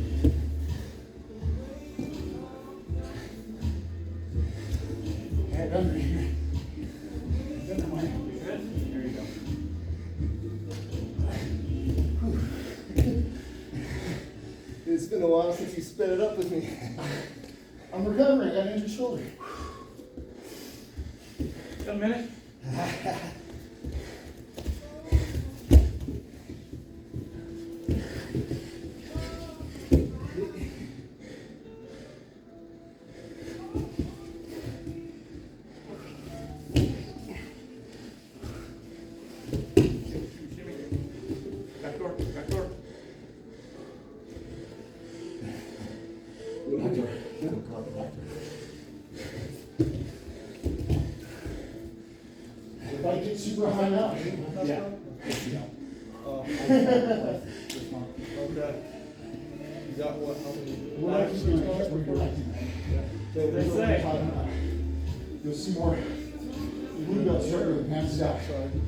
Head under here. Head under my Good. There you go. It's been a while since you sped it up with me. I'm recovering. I got an injured shoulder. Got a minute? Back door. If I get super high now, Yeah. Okay. You got what, how many? what I keep doing, I keep redirecting. They say. You'll see more blue belts starting with hands down.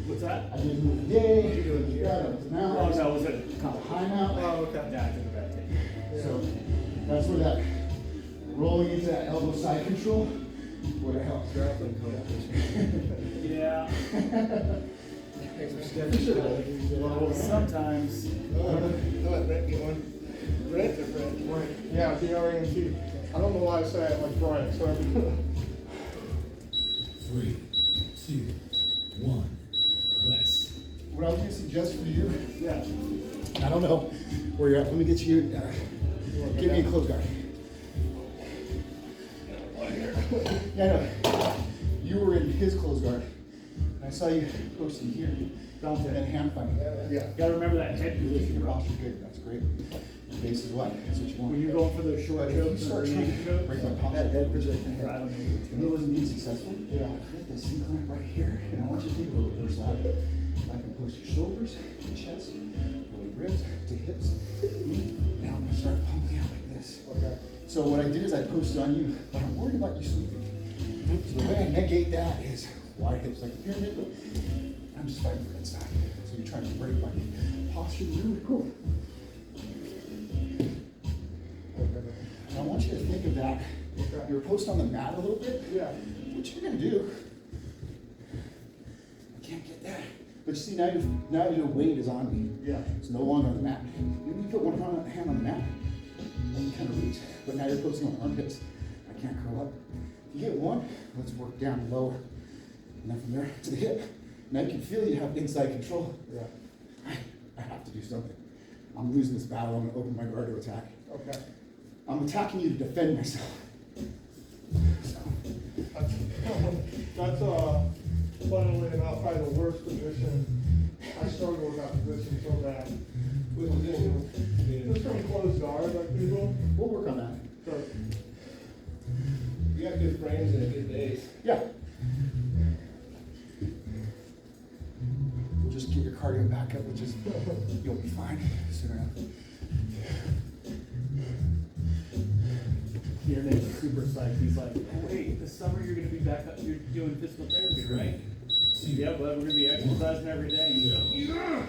What's that? I did move today, got up to now. Oh, no, was it? Kind of high now. Oh, okay. Yeah, I took a bad take. So that's where that rolling into that elbow side control would have helped. Grappling competition. Yeah. Thanks for stepping. Sometimes. How about Brett get one? Brett or Brett? Yeah, BRANT. I don't know why I say it like Brian, so. 3, 2, 1. Press. What I was gonna suggest for you, Yeah. I don't know where you're at. Let me get you, give me a close guard. Yeah, no. You were in his close guard. And I saw you posting here. Down to that hand fight. Yeah. Gotta remember that head position. Your posture good. That's great. Your base is what? That's what you want. When you're going for those short But if you chokes or start trying naked to chokes. break my posture, Head position. I don't know. and it wasn't being successful, Yeah. hit this incline right here, and I want you to think a little reverse lat. I can post your shoulders, to chest, really ribs, to hips. Now I'm gonna start pumping out like this. Okay. So what I did is I posted on you, but I'm worried about you sleeping. So the way I negate that is wide hips like a pyramid. I'm just fighting for inside. So you're trying to break my posture really cool. And I want you to think of that. Okay. You're posted on the mat a little bit. Yeah. What you're gonna do? I can't get that. But you see, now your weight is on me. Yeah. It's no longer on the mat. You need to put one hand on the mat, and you kind of reach. But now you're posting on armpits. I can't curl up. If you get one, let's work down lower. And then from there to the hip. Now you can feel you have inside control. Yeah. I have to do something. I'm losing this battle. I'm gonna open my guard to attack. Okay. I'm attacking you to defend myself. So, That's, funnily enough, probably the worst position. I struggle with that position so bad. What position? Just from closed guard, like people. we'll work on that. So, You got good frames and a good base. Yeah. We'll just get your cardio back up, which is, you'll be fine soon enough. Your name's super psyched. He's like, oh, wait, this summer you're gonna be back up, you're doing physical therapy, right? two, Yeah, but we're gonna be exercising every day. go.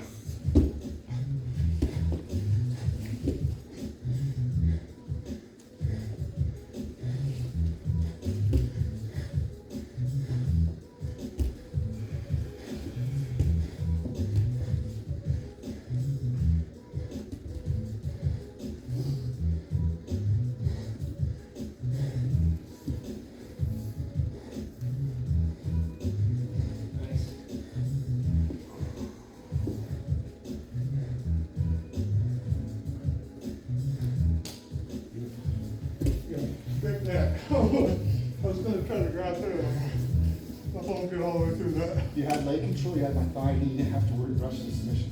Take that. I was gonna try to grab through it. My phone get all the way through that. You had leg control, you had my thigh knee, you didn't have to worry about rushing the submission.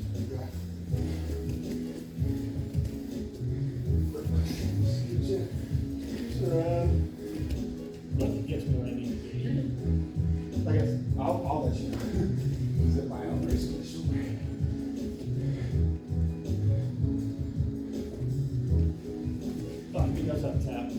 Nothing gets me when I need to be. I guess, I'll let you know. Is it my own race condition? Fine, he does have tap.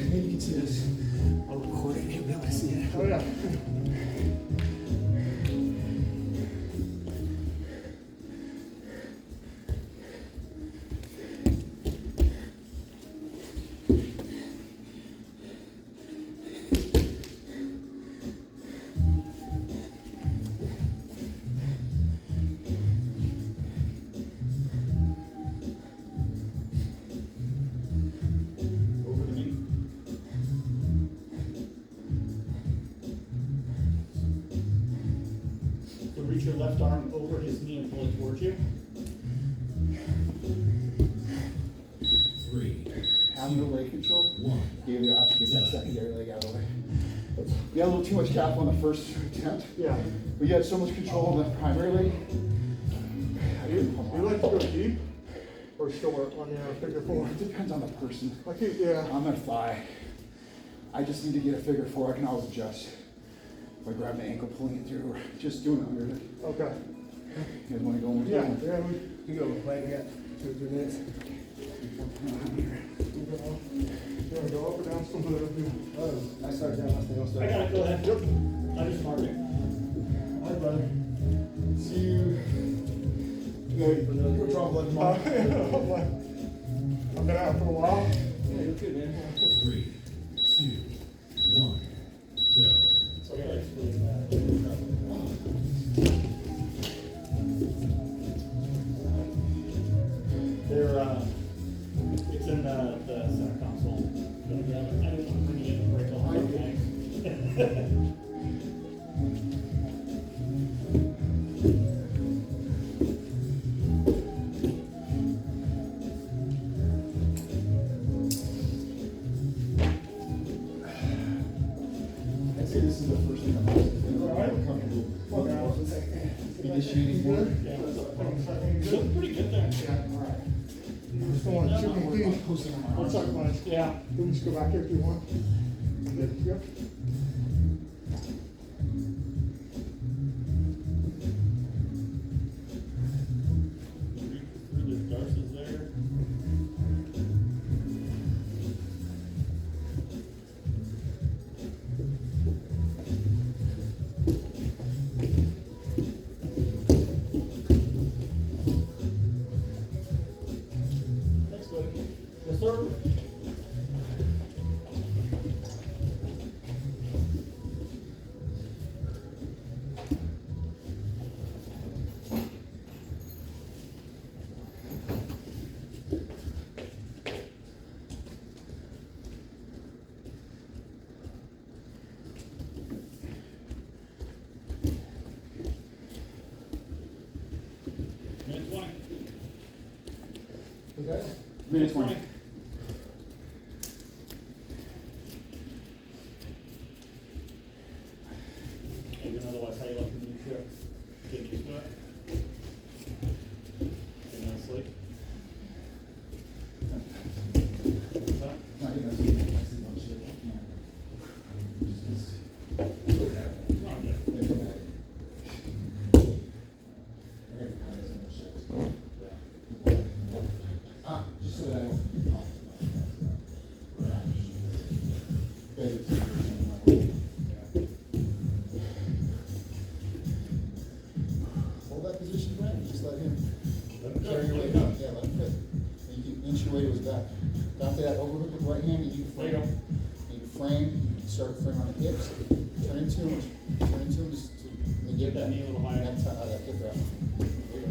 Maybe you can see this. I'll record it, you'll be able to see it. Oh, yeah. Over to me. So reach your left arm over his knee and pull it towards you. Three, Having the leg control, one. gave you option to get that secondary leg out of the way. You had a little too much cap on the first attempt, Yeah. but you had so much control on the primary leg. I couldn't pull You off. like to go deep or short on your figure four? It depends on the person. I keep, yeah. On their thigh. I just need to get a figure four. I can always adjust. If I grab the ankle, pulling it through, or just doing it under it. Okay. You guys want to go one more Yeah, time? yeah, we, You go play that 2 or 3 minutes. you wanna go up or down some of the, Oh, I start down, I think I'll start. I got it, go ahead. Yep. I just marked it. Hi, brother. See you. We're trouble tomorrow. I've been out for a while. Yeah, you're good, man. 3, 2, 1, go. So I gotta explain that. They're, it's in the center console. I didn't want to bring it in and break all my things. I'd say this is the first thing I'm comfortable. Initiating more. Yeah, you look pretty good there. Just don't want to chip and clean. What's up, man? Yeah. We can just go back here if you want. Yep. Through the darces there. Thanks, buddy. Yes, sir. Minute 20. Even otherwise, how you like the new trip? Get used to it? Get no sleep? What's that? Not even, I see no shit. Oh, okay. Just so that I don't. Hold that position, Brent, just let him carry your weight up, yeah, let him fit. And you can inch your way to his back. Down to that overhook with the right hand, and you There you frame. go. And you frame, you start frame on the hips, turn into him, just to negate Get that knee a little higher. That's how that hip wrap. There you go.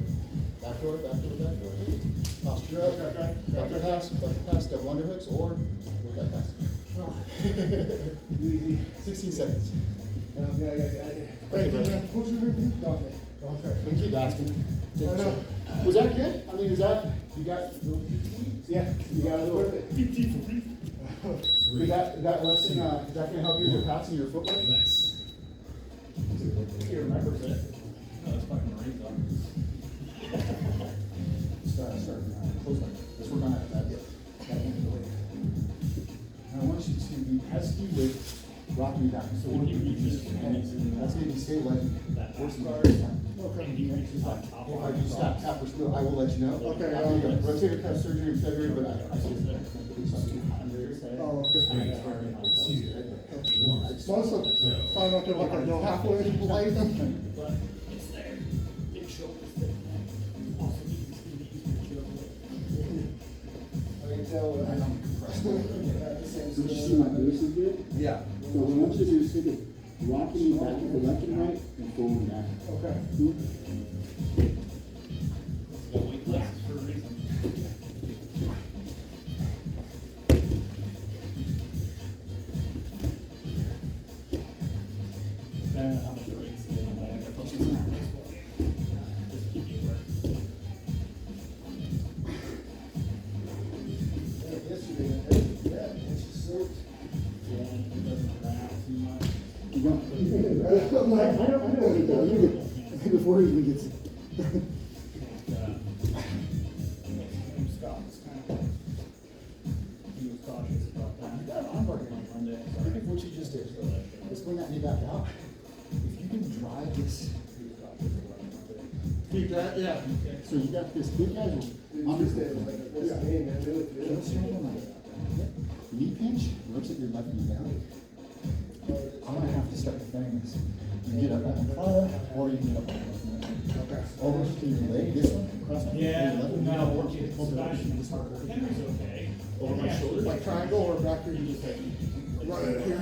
Back door, back door, back door. Posture up, back to pass, double underhooks, or work that pass. 16 seconds. Thank you, man. What's your name? Dante. Thank you, Dustin. Was that good? I mean, is that, you got, Yeah, you got it. Perfect. is that lesson, is that gonna help you with your passing your footwork? Less. He remembers it. No, it's fucking Marines on. Start, close leg. Let's work on that hand of the weight. And I want you to be pesky with rocking you down. So when you reach this hand, that's gonna be stay like That force horse guard. guard. And he reaches that top If I line. do stop, tap, or still, I will let you know. Okay, After you get rotator cuff surgery in February, but I see it. Oh, okay. 3, 2, 1. Most of the time out there like I go halfway to play them. But it's there. Big shoulders there. Also, you can see the easier I can tell. I know, compressed. So you see my boots is good? Yeah. So what I want you to do is think of rocking back to the left and right and forward and back. Okay. The weight classes for a reason. How much weights in the bag? Just keep you work. Yeah, it's just so. Yeah, it doesn't wrap too much. You don't, I'm like, I don't know what he does. Before he even gets. Scott's kind of, he was cautious about that. I'm working on Monday. Look at what you just did. Let's bring that knee back out. If you can drive this, Keep that, yeah. So you got this big guy will understand. What's the name, man? Do it, do it. let's try it like knee pinch, rotate your left knee down. I'm gonna have to start defending this. You can get up on the fire, or you can get up on the left knee. Okay. Over to your leg, this one, cross my Yeah, left knee. no, Sebastian is harder. Henry's okay. Over my shoulder. Like triangle or back here? He just like. Right here.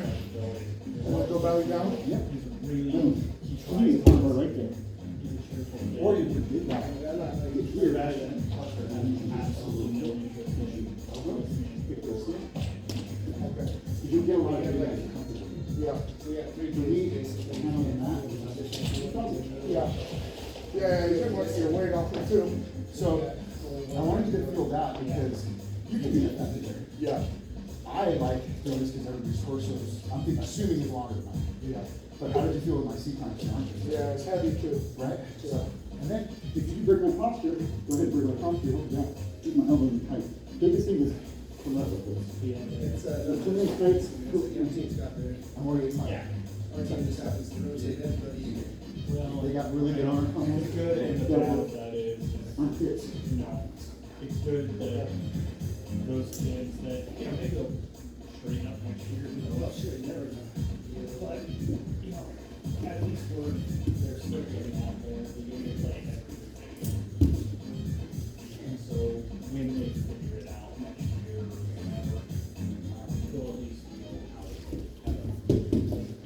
You want to go belly down? Yep. He's really, Boom. he You tries. need to put it right there. He's a cheerful kid. Or you could get that. Get here. Absolutely no interest in Get this here. Okay. You get a lot of guys. Yeah. We got For me, it's handling that. Yeah. Yeah, you should want your weight off it too. So, I wanted you to feel that because you can be effective there. Yeah. I like doing this because everybody's torsos, I'm assuming is longer than mine. Yeah. But how did you feel with my C-climb challenge? Yeah, it's heavy too. Right? So, and then, If you break my posture, go ahead, break my posture, hold it down. Keep my elbows in tight. Biggest thing is come up with this. It's, Put it in tight. I'm worried it's my, Yeah. just happens to rotate it, but Well, they got really good arm. it's good, and the bad of that is, Armpits. you know, it's good that those kids that, you know, they go straight up next year, you know, well, shit, never know. But, you know, at least they're still getting out there, they're getting playing everything. And so when they figure it out next year or whenever, they'll at least know how to,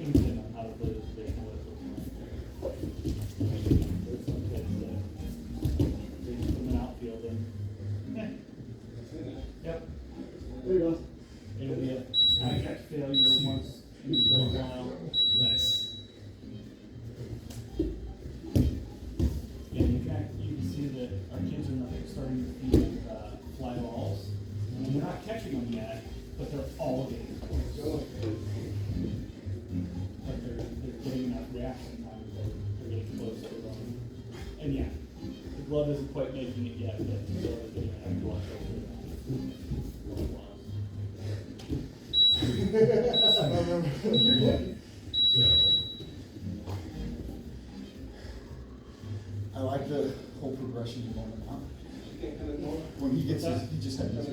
inkling on how to play this big boy football. There's some kids that, they just come in outfield and, yep. There you go. It'll be a abject failure once in a while. Less. back sometimes, they're getting close to them. And yeah, the glove isn't quite making it yet, but so we're gonna have to watch out I like the whole progression of going on. When he gets his, he just had his.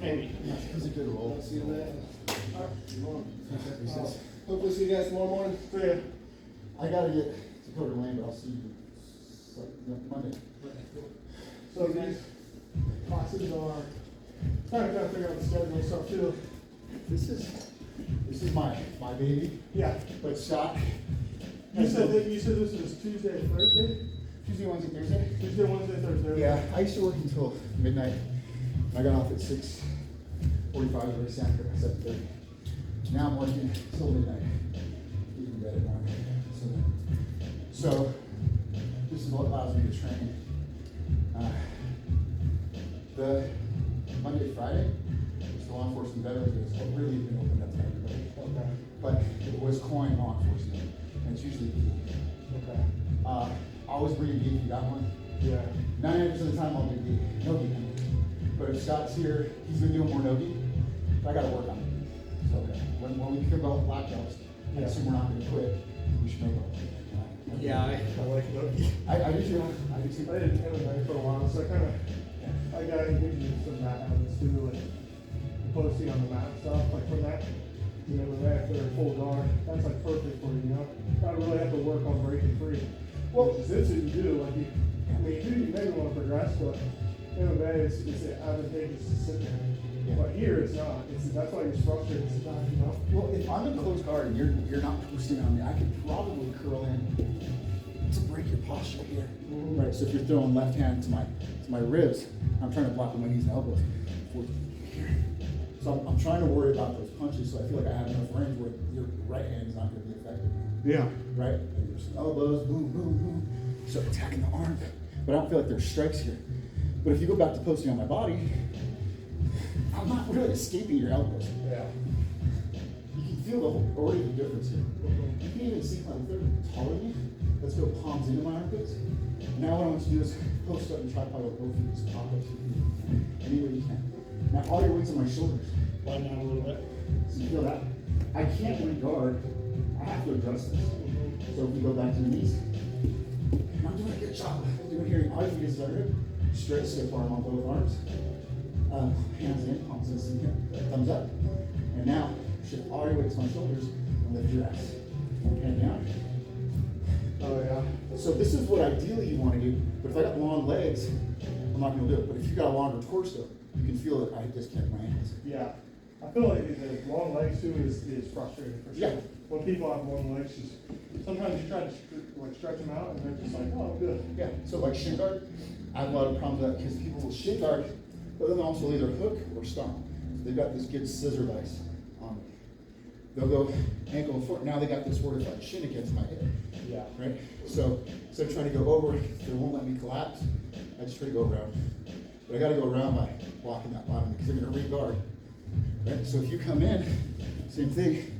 Maybe. He's a good role. See you later. Hopefully see you guys tomorrow morning. I gotta get to Dakota Lane, but I'll see you Monday. So these classes are trying to figure out the schedule and stuff too. This is my baby, Yeah. but Scott. You said this is Tuesday and Thursday? Tuesday, Wednesday, Thursday? Tuesday, Wednesday, Thursday. Yeah, I used to work until midnight. I got off at 6:45, or 7:30. Now I'm working till midnight. Even better now. So this is what allows me to train. The Monday, Friday, it's the law enforcement veterans, but it's what really been opened up to everybody. Okay. But it was coin law enforcement, and it's usually Okay. always bring a gi if you got one. Yeah. 99% of the time I'll do gi, no gi. But if Scott's here, he's been doing more no gi. I gotta work on it. So when we become about black belts, I Yeah. assume we're not gonna quit. We should know about it. I like Loki. I do too. I do too. I did MMA for a while, so I got engaged in some mat habits too, like posting on the mat stuff, like when that, if they're full guard, that's like perfect for you, I really have to work on breaking free. Well, It's what you do, like you maybe want to progress, but MMA it's advantageous to sit there. Yeah. But here it's not, that's why you're structured, it's not, Well, if I'm in close guard and you're not posting on me, I could probably curl in to break your posture here. Right. So if you're throwing left hand to my ribs, I'm trying to block with my knees and elbows. So I'm trying to worry about those punches, so I feel like I have enough range where your right hand is not going to be effective. Yeah. Right? And there's elbows, boom, boom, boom. So attacking the arm. But I don't feel like there's strikes here. But if you go back to posting on my body, I'm not really escaping your elbows. Yeah. You can feel already the difference here. You can even see my third taller than me. Let's go palms into my armpits. Now what I want you to do is post up and tripod with both feet. Just pop up any way you can. Now all your weight's on my shoulders. Lie down a little bit. So you feel that? I can't regard. I have to adjust this. So if you go back to the knees, and I'm doing a good job. I'm doing here. All you do is under it. Straight stiff arm on both arms. Hands in, palms in, so you can thumbs up. And now shift all your weight to my shoulders and lift your ass. Hand down. Oh yeah. So this is what ideally you want to do. But if I got long legs, I'm not going to do it. But if you got a longer torso, you can feel that I disconnect my ankles. Yeah, I feel like the long legs too is frustrating for sure. Yeah. When people have long legs, sometimes you try to stretch them out and they're just like, oh, good. Yeah. So like shin guard, I have a lot of problems with that because people will shin guard, but then also either hook or stomp. So they've got this good scissor vice on it. They'll go ankle and foot. Now they got this word of like shin against my hip. Yeah. Right? So instead of trying to go over, they won't let me collapse. I just try to go around. But I got to go around by blocking that bottom because they're going to re-guard. Right? So if you come in, same thing.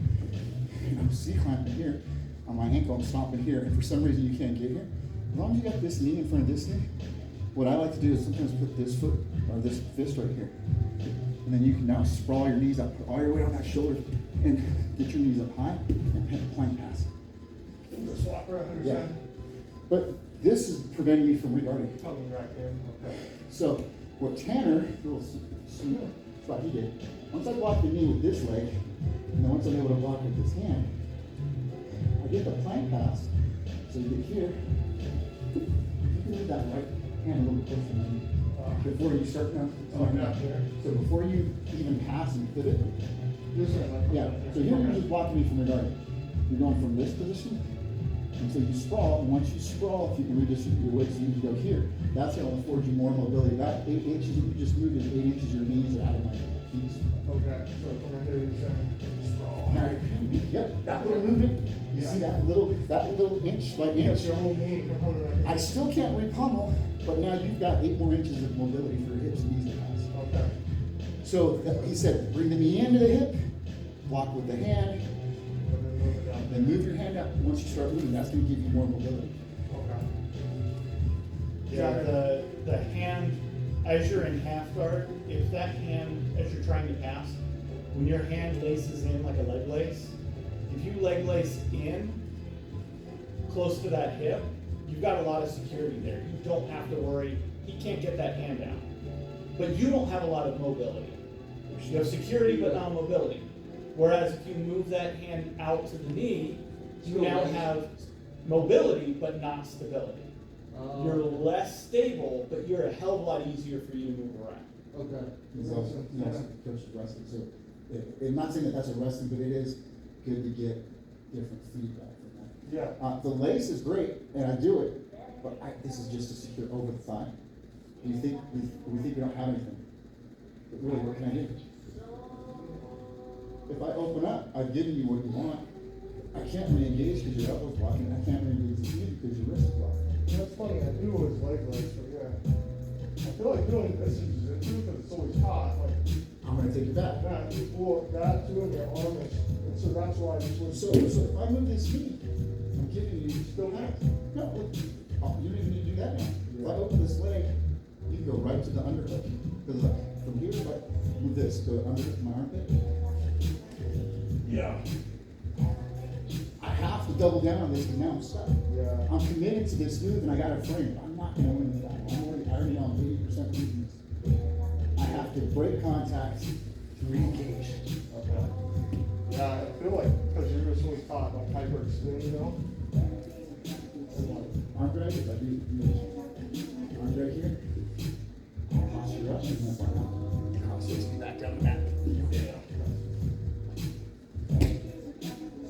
I'm C-clamping here on my ankle, I'm stomping here, and for some reason you can't get here. As long as you got this knee in front of this knee, what I like to do is sometimes put this foot or this fist right here. And then you can now sprawl your knees up, put all your weight on that shoulder, and get your knees up high and hit the plank pass. Just walk around under Yeah. But this is preventing me from regarding. Coming right in. Okay. So what Tanner, little spot he did, once I block the knee with this leg, and then once I'm able to block with this hand, I get the plank pass. So you get here, you can leave that right hand a little bit closer to me. Before you start now. Down here. So before you even pass and pivot, This way, like. yeah. So here you're just blocking me from regarding. You're going from this position, and so you sprawl, and once you sprawl, if you can redistribute your weight so you can go here, that's going to afford you more mobility. That 8 inches that you just moved is 8 inches your knees are out of my knees. Okay, so from right here, you're saying, sprawl. Now, yep, that little movement, you see that little inch by Yes, inch. your whole knee component right here. I still can't repummel, but now you've got 8 more inches of mobility for your hips and knees and thighs. Okay. So he said, bring the knee into the hip, block with the hand, And then move it down. Then move your hand out. Once you start moving, that's gonna give you more mobility. Okay. Yeah, the hand, as you're in half guard, if that hand, as you're trying to pass, when your hand laces in like a leg lace, if you leg lace in close to that hip, you've got a lot of security there. You don't have to worry, he can't get that hand out. But you don't have a lot of mobility. You have security but not mobility. Whereas if you move that hand out to the knee, you now have mobility but not stability. You're less stable, but you're a hell of a lot easier for you to move around. Okay. He's also coached wrestling, so I'm not saying that that's a wrestling, but it is good to get different feedback from that. Yeah. The lace is great, and I do it, but this is just to secure over the thigh. We think we don't have anything, but really, what can I do? If I open up, I've given you what you want. I can't re-engage because your elbow's blocking. I can't re-engage you because your wrist is blocking. That's funny, I knew it was leg lace, but yeah. I feel like doing this is the truth because it's always hot, like, I'm gonna take it back. that, well, that too, and your arm is, and so that's why I just was. So if I move this knee, I'm giving you Still have. No, look, you don't even need to do that now. If I open this leg, you can go right to the underhook. Because look, from here, if I move this, go to underhook my armpit. Yeah. I have to double down on this because now I'm stuck. Yeah. I'm committed to this move and I got a frame. I'm not gonna win the battle. I already know I'm 80% weakness. I have to break contact to re-engage. Okay. Yeah, I feel like, because you're just always taught like hyperextend, you know? And like, Arm drag, if I do arm drag here, posture up, and then back down. Cross 60 back down the mat. yeah.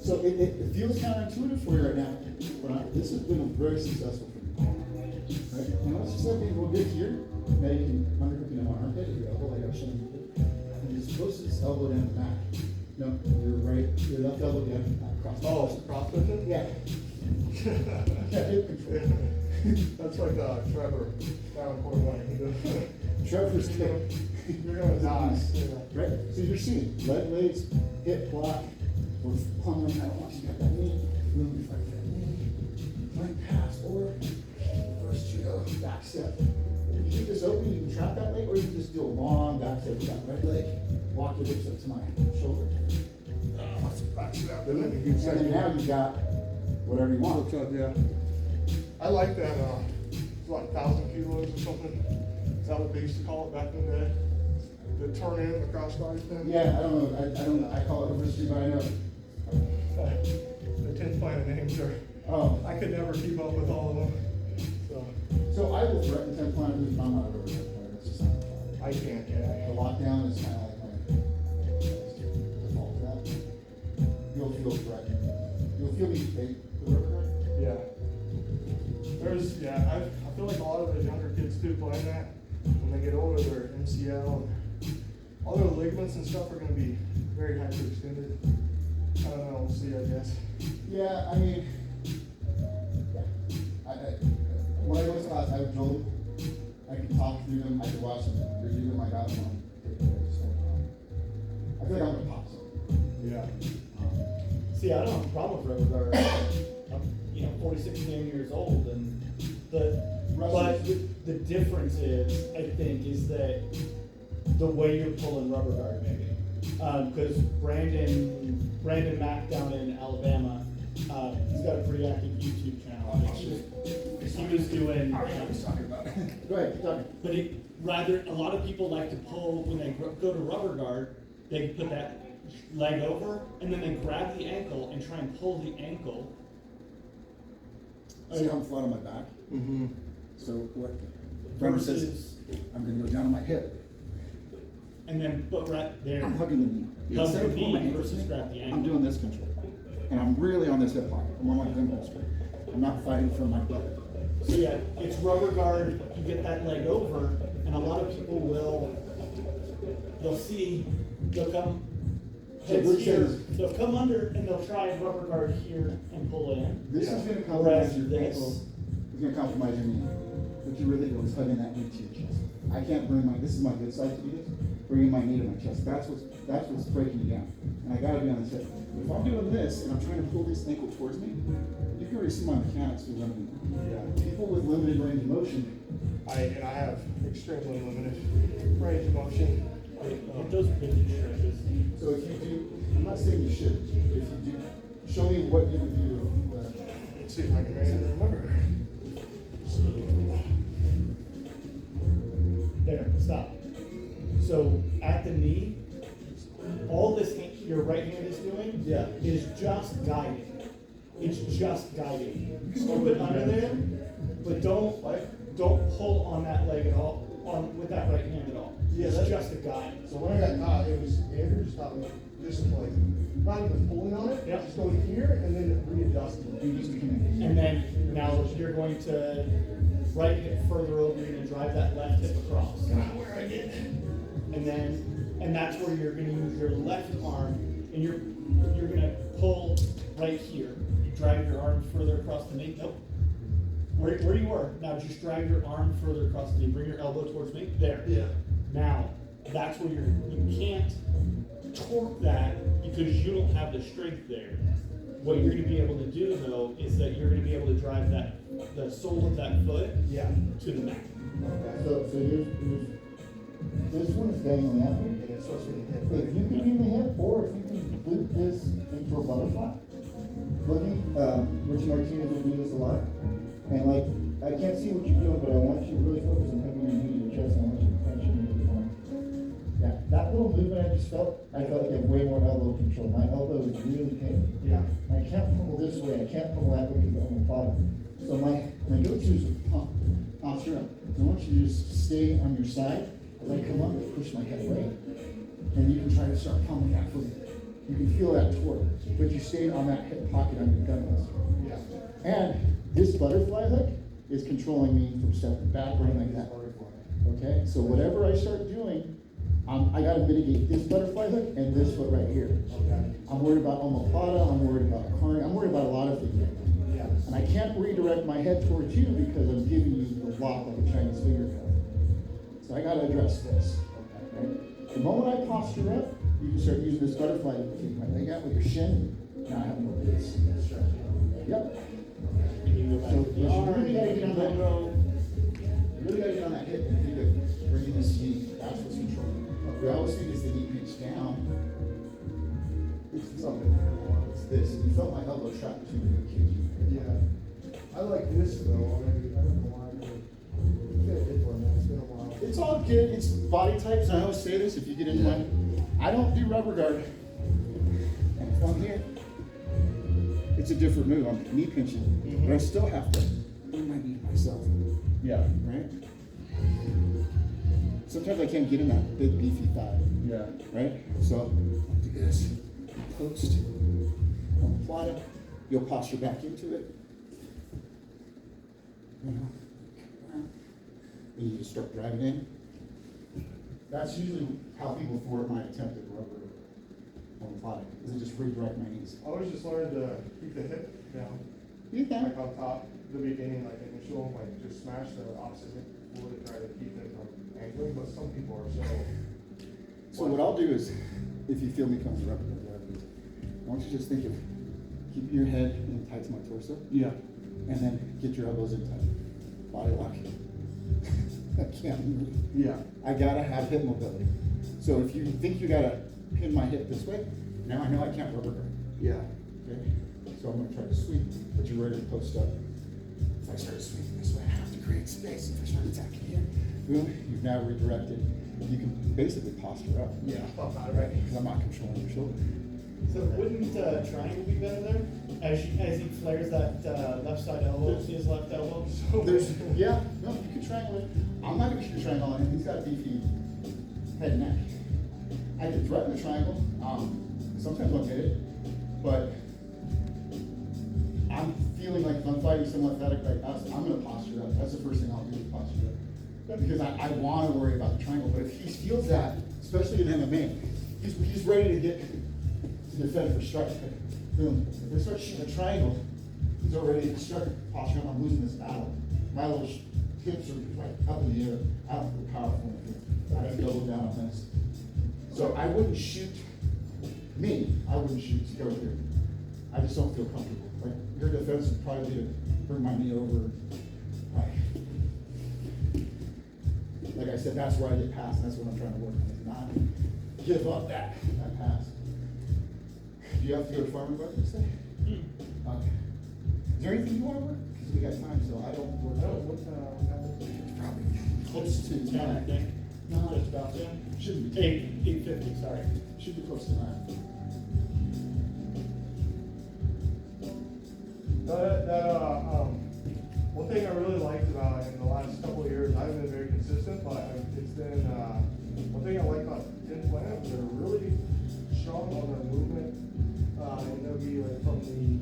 So it feels counterintuitive for you right now, but this has been very successful for me. Right? And let's just say we'll get here. Now you can underhook in my armpit, your elbow, like I was showing you. And you're supposed to just elbow down the back. No, your left elbow down, cross. Oh, cross vision? Yeah. Yeah, hip control. That's like Trevor down in Port Wayne. He does. Trevor's kick. You're gonna die. Yeah. Right? So you're seeing leg lace, hip block, or plumbing. I don't want you to get that knee. Really fight that knee. Flank pass or first judo, back step. You keep this open, you can trap that leg, or you can just do a long back step with that right leg. Walk your hips up to my shoulder. Back step. And then now you got whatever you want. Yeah. I like that, it's like 1,000 kilos or something. Is that what they used to call it back in the day? The turn in, the crossbody thing? Yeah, I don't know. I call it overstreet, but I know. The 10 planet names are, Oh. I could never keep up with all of them. So I will threaten 10 planet moves, I'm not a road player, that's just not my fault. I can't, yeah. The lockdown is kind of like my default to that. You'll feel threatened. You'll feel me fake the road guard. Yeah. I feel like a lot of those younger kids too playing that, when they get older, their MCL and all their ligaments and stuff are gonna be very hyperextended. I don't know, we'll see, I guess. Yeah, I mean, when I go to class, I have Joel. I can talk through them, I can watch them, review them, I got them on. I feel like I'm gonna pop some. Yeah. See, I don't have a problem with rubber guard. I'm 46 damn years old, and but the difference is, I think, is that the way you're pulling rubber guard, maybe. Because Brandon Mack down in Alabama, he's got a pretty active YouTube channel. He was doing. Go ahead, talk. But a lot of people like to pull, when they go to rubber guard, they put that leg over, and then they grab the ankle and try and pull the ankle. See how I'm flat on my back? Mm-hmm. So what Brandon says, Versus, I'm gonna go down on my hip. and then put right there. I'm hugging the knee. Hug Instead the of pulling my knee ankle versus to me, grab the I'm ankle. doing this control. And I'm really on this hip pocket. I'm on my impulse grip. I'm not fighting from my butt. So yeah, it's rubber guard, you get that leg over, and a lot of people they'll come So heads Luke here, says- they'll come under and they'll try rubber guard here and pull in. This Yeah. is gonna Whereas compromise your this- ankle. It's gonna compromise your knee. What you really do is hugging that knee to your chest. I can't bring this is my good side to do this, bringing my knee to my chest. That's what's breaking me down. And I gotta be on this hip. If I'm doing this and I'm trying to pull this ankle towards me, you can already see my mechanics do limited. Yeah. People with limited range of motion, I have extremely limited range of motion. Hit those vintage stretches. so if you do, I'm not saying you should, if you do, show me what you would do. Let's see if I can remember. There, stop. So at the knee, all this your right hand is doing is just guiding. It's just guiding. Scoop it under there, but don't pull on that leg at all, with that right hand at all. Yeah, It's that's- just a guide. So when I got caught, it was Andrew just taught me just like not even pulling on it, Yep. just going here and then readjusting. You just connect. And then now you're going to right hip further over, you're gonna drive that left hip across. And that's where you're gonna use your left arm and you're gonna pull right here. You drive your arm further across the knee. Nope. Where you were. Now just drive your arm further across the knee. Bring your elbow towards me. There. Yeah. Now, that's where you can't torque that because you don't have the strength there. What you're gonna be able to do though is that you're gonna be able to drive the sole of that foot Yeah. to the mat. So here's, this one is dangling that way. And it's supposed to be hip. If you can do the hip, or if you can loop this into a butterfly. Boogie, Rich Martinez will do this a lot. And like, I can't see what you're doing, but I want you to really focus on having your knee to your chest. I want you to punch your knee to the arm. Yeah, that little movement I just felt, I felt like I have way more elbow control. My elbow is really painful. Yeah. I can't pummel this way, I can't pummel that way because I'm on the bottom. So my go-to is a pump, posture up. I want you to just stay on your side. As I come up, I push my head away. And you can try to start pummeling that foot. You can feel that torque, but you stay on that hip pocket on your dumbbells. Yeah. And this butterfly hook is controlling me from stepping back or anything like that. Okay, so whatever I start doing, I gotta mitigate this butterfly hook and this foot right here. Okay. I'm worried about omoplata, I'm worried about carne, I'm worried about a lot of things right now. Yeah. And I can't redirect my head towards you because I'm giving you the lock like a Chinese finger cut. So I gotta address this. Right? The moment I posture up, you can start using this butterfly to take my leg out with your shin. Now I have no base. Yep. So you really gotta get on that. You really gotta get on that hip and think of bringing this knee. That's what's controlling. We always think it's the knee pinch down. It's something. It's this. You felt my elbow trapped between the cage. Yeah. I like this though. I don't know why. It's been a good one, man. It's been a while. It's all good. It's body types. I always say this. If you get into my, I don't do rubber guard. And if I'm here, it's a different move. I'm knee pinching, but I still have to bring my knee to myself. Yeah. Right? Sometimes I can't get in that big beefy thigh. Yeah. Right? So I'll do this. Post. On plata. You'll posture back into it. You know. And you just start driving in. That's usually how people thwart my attempt at rubber on plata. Is I just redirect my knees. I always just learned to keep the hip down. You Like can. on top, the beginning, like initial, like just smash the opposite hip forward to try to keep it from angling, but some people are so. So what I'll do is, if you feel me coming rubber guard, I want you to just think of keeping your head in tight to my torso. Yeah. And then get your elbows in tight. Body lock. I can't move. Yeah. I gotta have hip mobility. So if you think you gotta pin my hip this way, now I know I can't rubber guard. Yeah. Okay? So I'm gonna try to sweep, but you're ready to post up. If I start sweeping this way, I have to create space. If I start attacking here, boom, you've now redirected. You can basically posture up. Yeah. Right. Because I'm not controlling your shoulder. So wouldn't triangle be better there? As he flares that left side elbow, his left elbow? There's, yeah, no, you can triangle it. I'm not gonna triangle on him. He's got a beefy head and neck. I can threaten the triangle. Sometimes I'll hit it, but I'm feeling like if I'm fighting someone athletic like us, I'm gonna posture up. That's the first thing I'll do is posture up. Because I wanna worry about the triangle, but if he feels that, especially in MMA, he's ready to get to defend for strike. Boom. If I start shooting a triangle, he's already in strike posture. I'm losing this battle. My little hips are like up in the air. I don't feel powerful. I gotta double down on this. So I wouldn't shoot, I wouldn't shoot to go here. I just don't feel comfortable. Like, your defense would probably be to bring my knee over. Like I said, that's where I get past, and that's what I'm trying to work on, is not give up that pass. Do you have to go to farmer budget, you say? Okay. Is there anything you want to work? Because we got time, so I don't work. Probably close to 10, I think. No, Just about 10. shouldn't be. 8:50, sorry. Should be close to 9. One thing I really liked about it in the last couple of years, I haven't been very consistent, but it's been, one thing I like about 10 Planet is they're really strong on their movement. And they'll be like from the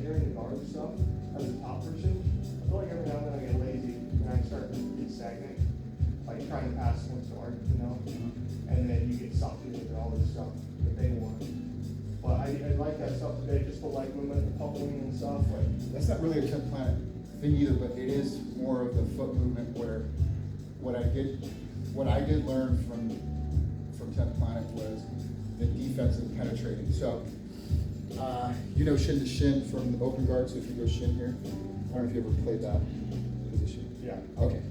carrying the guard stuff as a top person. I feel like every now and then I get lazy and I start to get stagnant, like trying to pass one guard, you know? And then you get sucked into all this stuff that they want. But I like that stuff today, just the leg movement, the coupling and stuff, like. That's not really a 10 Planet thing either, but it is more of the foot movement where what I did learn from 10 Planet was the defensive penetrating. So, you know shin to shin from the open guard, so if you go shin here, I don't know if you ever played that position. Yeah. Okay.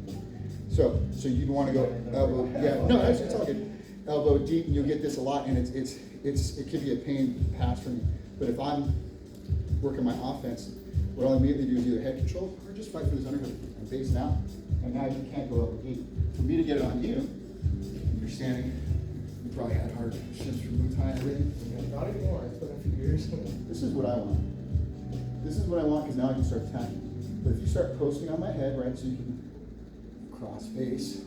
So you'd want to go elbow, yeah, no, it's all good. Elbow deep, and you'll get this a lot, and it can be a pain pass for me. But if I'm working my offense, what I'll immediately do is either head control or just fight for this underhook and base down. And now you can't go elbow deep. For me to get it on you, and you're standing, you probably had hard shins from Muay Thai and everything. Not anymore, it's been a few years. This is what I want. This is what I want, because now I can start attacking. But if you start posting on my head, right, so you can cross face,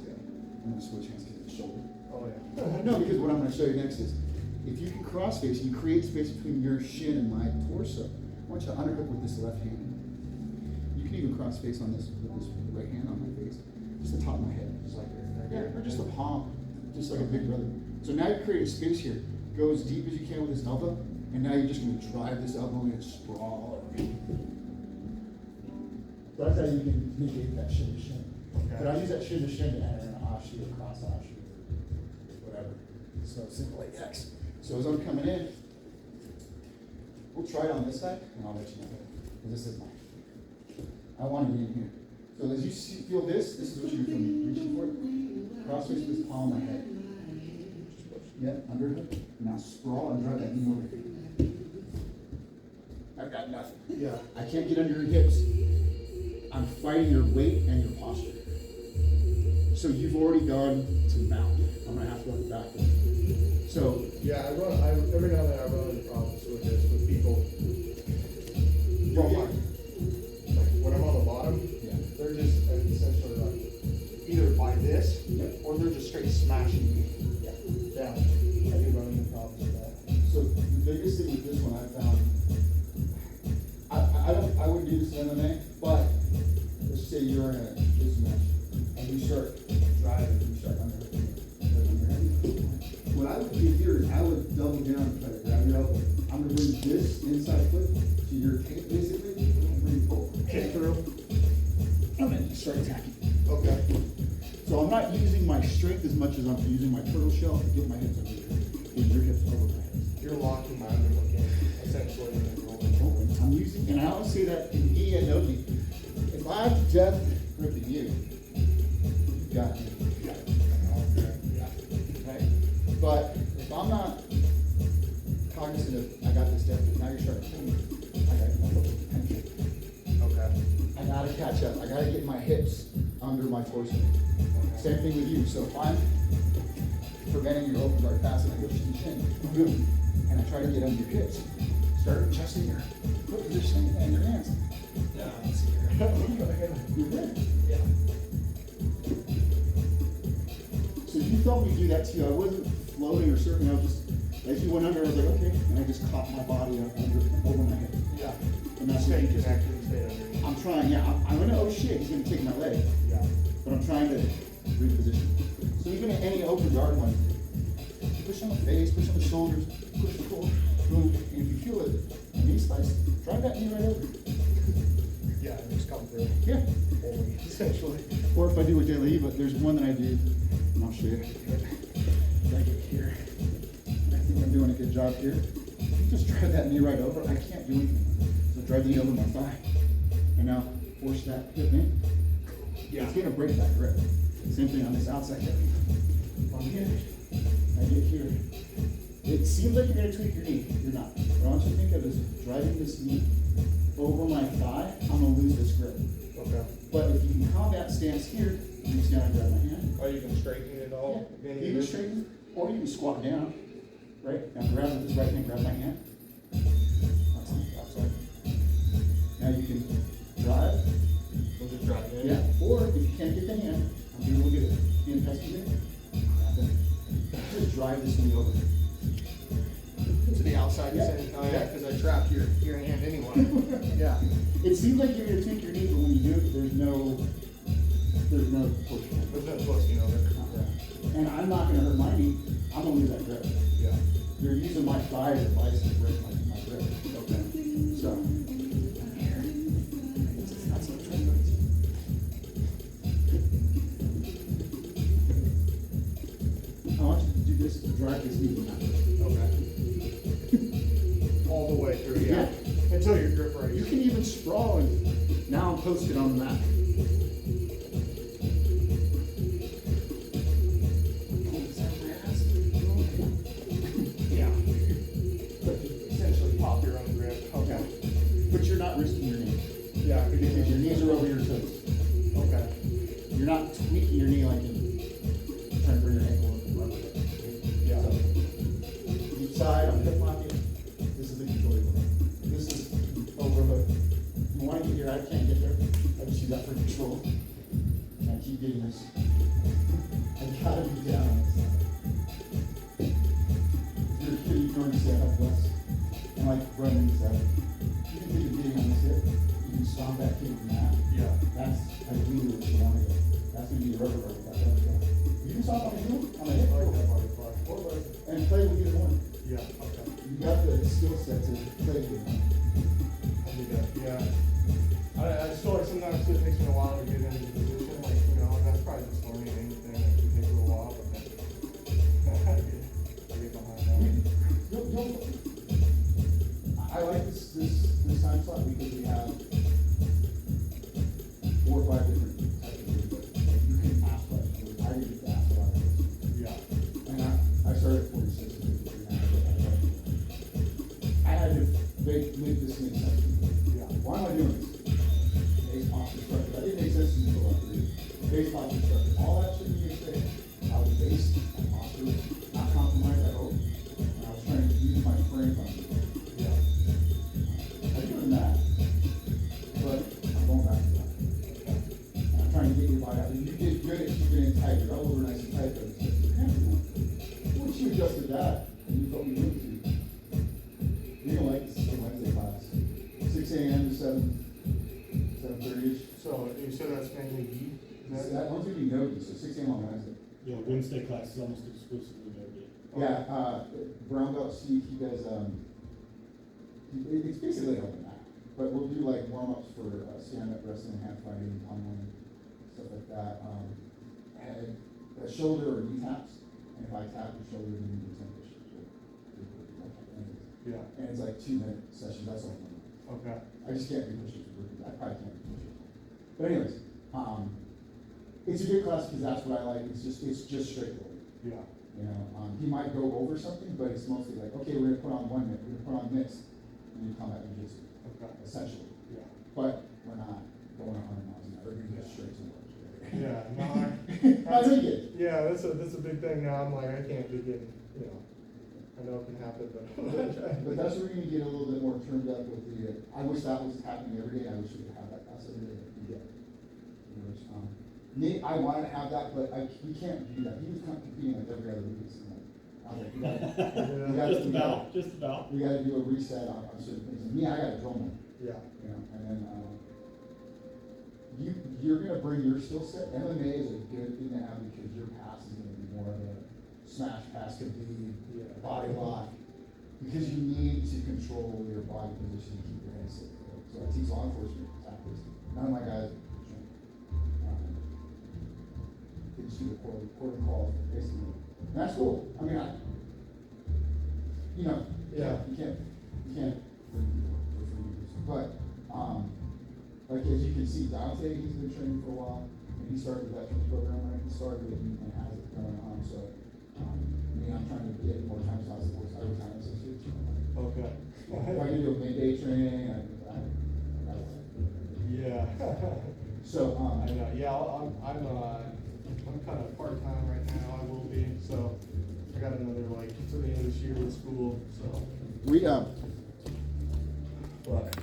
I'm gonna switch hands to the shoulder. Oh, yeah. No, because what I'm gonna show you next is, if you can cross face, you create space between your shin and my torso. I want you to underhook with this left hand. You can even cross face on this, with this right hand on my face. Just the top of my head, just like that. Yeah, or just the palm, just like a big brother. So now you're creating space here. Go as deep as you can with this elbow, and now you're just gonna drive this elbow and sprawl. So that's how you can negate that shin to shin. Okay. But I use that shin to shin to enter an offshoot or cross offshoot or whatever. So simple like X. So as I'm coming in, we'll try it on this side, and I'll let you know. This is mine. I want to be in here. So as you feel this is what you're reaching for. Cross face with this palm of my head. Yep, underhook. Now sprawl and drive that knee over here. I've got nothing. Yeah. I can't get under your hips. I'm fighting your weight and your posture. So you've already gone to mount. I'm gonna have to work backwards. So Yeah, every now and then I run into problems with this, with people. When I'm on the bottom, yeah. they're just essentially like, either by this, or they're just straight smashing me down. I do run into problems with that. So the biggest thing with this one I found, I wouldn't do this in MMA, but let's say you're in a this match and you start driving, you start underhooking. What I would do here is I would double down and try to grab your elbow. I'm gonna bring this inside foot to your tape basically, and bring it forward. Kick through. And then you start attacking. Okay. So I'm not using my strength as much as I'm using my turtle shell to get my hips over here. Get your hips over my head. You're locking my underhook in, essentially, and then rolling. I'm using, and I always say that in gi and no gi. If I'm death gripping you, you got me. Right? But if I'm not cognizant of, I got this death, now you're starting to pull me. I got to penetrate. Okay. I gotta catch up. I gotta get my hips under my torso. Same thing with you. So if I'm preventing your open guard pass and I go shin to shin, boom, and I try to get under your hips, start adjusting your foot positioning and your hands. Yeah, let's see here. You're good. Yeah. So you felt me do that too. I wasn't floating or surfing. I was just, as you went under, I was like, okay, and I just caught my body up over my head. Yeah. And that's what Stay you just. connected, stay underneath. I'm trying. Yeah, I'm gonna. Oh shit, he's gonna take my leg. Yeah. But I'm trying to reposition. So even at any open guard one, push on the face, push on the shoulders, push the core, boom. And if you feel it, a knee slice, drive that knee right over. Yeah, just come through. Yeah. Only, essentially. Or if I do a De La Riva, there's one that I do, and I'll show you. I get here. I'm doing a good job here. You just drive that knee right over, I can't do anything. So drive the knee over my thigh, and now force that hip in. It's gonna break that grip. Same thing on this outside hip. From here, I get here. It seems like you're gonna tweak your knee, you're not. What I want you to think of is driving this knee over my thigh, I'm gonna lose this grip. Okay. But if you can combat stance here, you just gotta grab my hand. Or you can straighten it all. Yeah. You can straighten, or you can squat down, right? Now grab with this right hand, grab my hand. That's on the outside. Now you can drive. We'll just drop it in. Yeah, or if you can't get the hand, I'm gonna look at it, in pesky here. Just drive this knee over. To the outside, you're Yeah. saying, oh yeah, because I trapped your hand anyway. Yeah. It seems like you're gonna tweak your knee, but when you do it, there's no push. There's no twisting of it. And I'm not gonna hurt my knee, I'm gonna lose that grip. Yeah. You're You're using my thigh as a vice to break my grip. okay. So. It's not so tricky. I want you to do this, drive this knee back. Okay. All the way through, yeah. Until your grip right. You can even sprawl and now I'm posted on the mat. Yeah. Essentially pop your own grip. Okay. But you're not risking your knee. Yeah. Because your knees are over your toes. Okay. You're not tweaking your knee like you're trying to bring your ankle up and run with it. Yeah. Each side, I'm hip pocket. This is the control lever. This is overhook. You want to get here, I can't get there. I just use that for control. And I keep getting this. I gotta be down on this side. If you're a kid, you can already say I have less. And like running this side. You can think of getting on this hip. You can stomp that kid from that. Yeah. That's ideally what you want to do. That's gonna be your rubber with that rubber band. You can stomp on the heel, on the hip, and play with either one. Yeah. Okay. You got the skill set to play with either one. I do that. Yeah. I just feel like sometimes it takes me a while to get into the position, like, you know, and that's probably just learning anything. It can take a little while, but then I get behind that. I like this time slot because we have 4 or 5 different types of videos. Like you can ask questions. I didn't get to ask a lot of questions. Yeah. And I started at 46 and 53 now. I had to make this make sense. Yeah. Why am I doing this? Base posture structure. That didn't make sense to me until about 3. Base posture structure. All that shit you say. I was based on posture, not compromised at all. And I was trying to use my frame function. Yeah. I'm doing that, but I'm going back to that. And I'm trying to get your body out. You get good at keeping it tight. Your elbows are nice and tight, but it's just your hands are not. Once you adjusted that, and you felt you moved to, you're gonna like this Wednesday class. 6 a.m. to 7:30ish. So you said that's mainly gi? That one's gonna be yogi, so 6 a.m. on Wednesday. Yeah, Wednesday class is almost exclusively yogi. Yeah, brown belt Steve, he does, it's basically like that. But we'll do like warm-ups for stand-up wrestling, hand fighting, pummeling, stuff like that. Head, shoulder or knee taps, and if I tap your shoulder, then you do 10 push-ups. Yeah. And it's like 2-minute sessions, that's all. Okay. I just can't do push-ups, I probably can't do push-ups. But anyways, it's a good class because that's what I like, it's just straightforward. Yeah. You know, he might go over something, but it's mostly like, okay, we're gonna put on 1 minute, we're gonna put on this, and you combat jiu-jitsu, Okay. essentially. Yeah. But we're not going 100 miles an hour, we're gonna get straight to work. Yeah. No, I take it. Yeah, that's a big thing now. I'm like, I can't be getting, you know, I know it can happen, but But that's where you're gonna get a little bit more turned up with the, I wish that was happening every day, I wish we could have that class every day. Yeah. Nate, I wanted to have that, but we can't do that. He was competing like every other week. So I was like, Just about. we gotta do a reset on certain things. And me, I got a drum one, yeah. you know, and then, you're gonna bring your skill set. MMA is a good thing to have because your pass is gonna be more of a smash pass, could be body lock, because you need to control your body position to keep your head safe. So I teach law enforcement tactics. None of my guys train. They just do the quarter calls, basically. And that's cool. I mean, you know, Yeah. you can't bring people for free use. But, like as you can see, Dante, he's been training for a while, and he started the veterans program, right? He started it and has it going on, so, me, I'm trying to get more time to sports every time it's a switch. Okay. If I can do a midday training, I Yeah. So, I know, yeah, I'm kind of part-time right now, I will be, so I got another, like, to the end of this year with school, so. we, But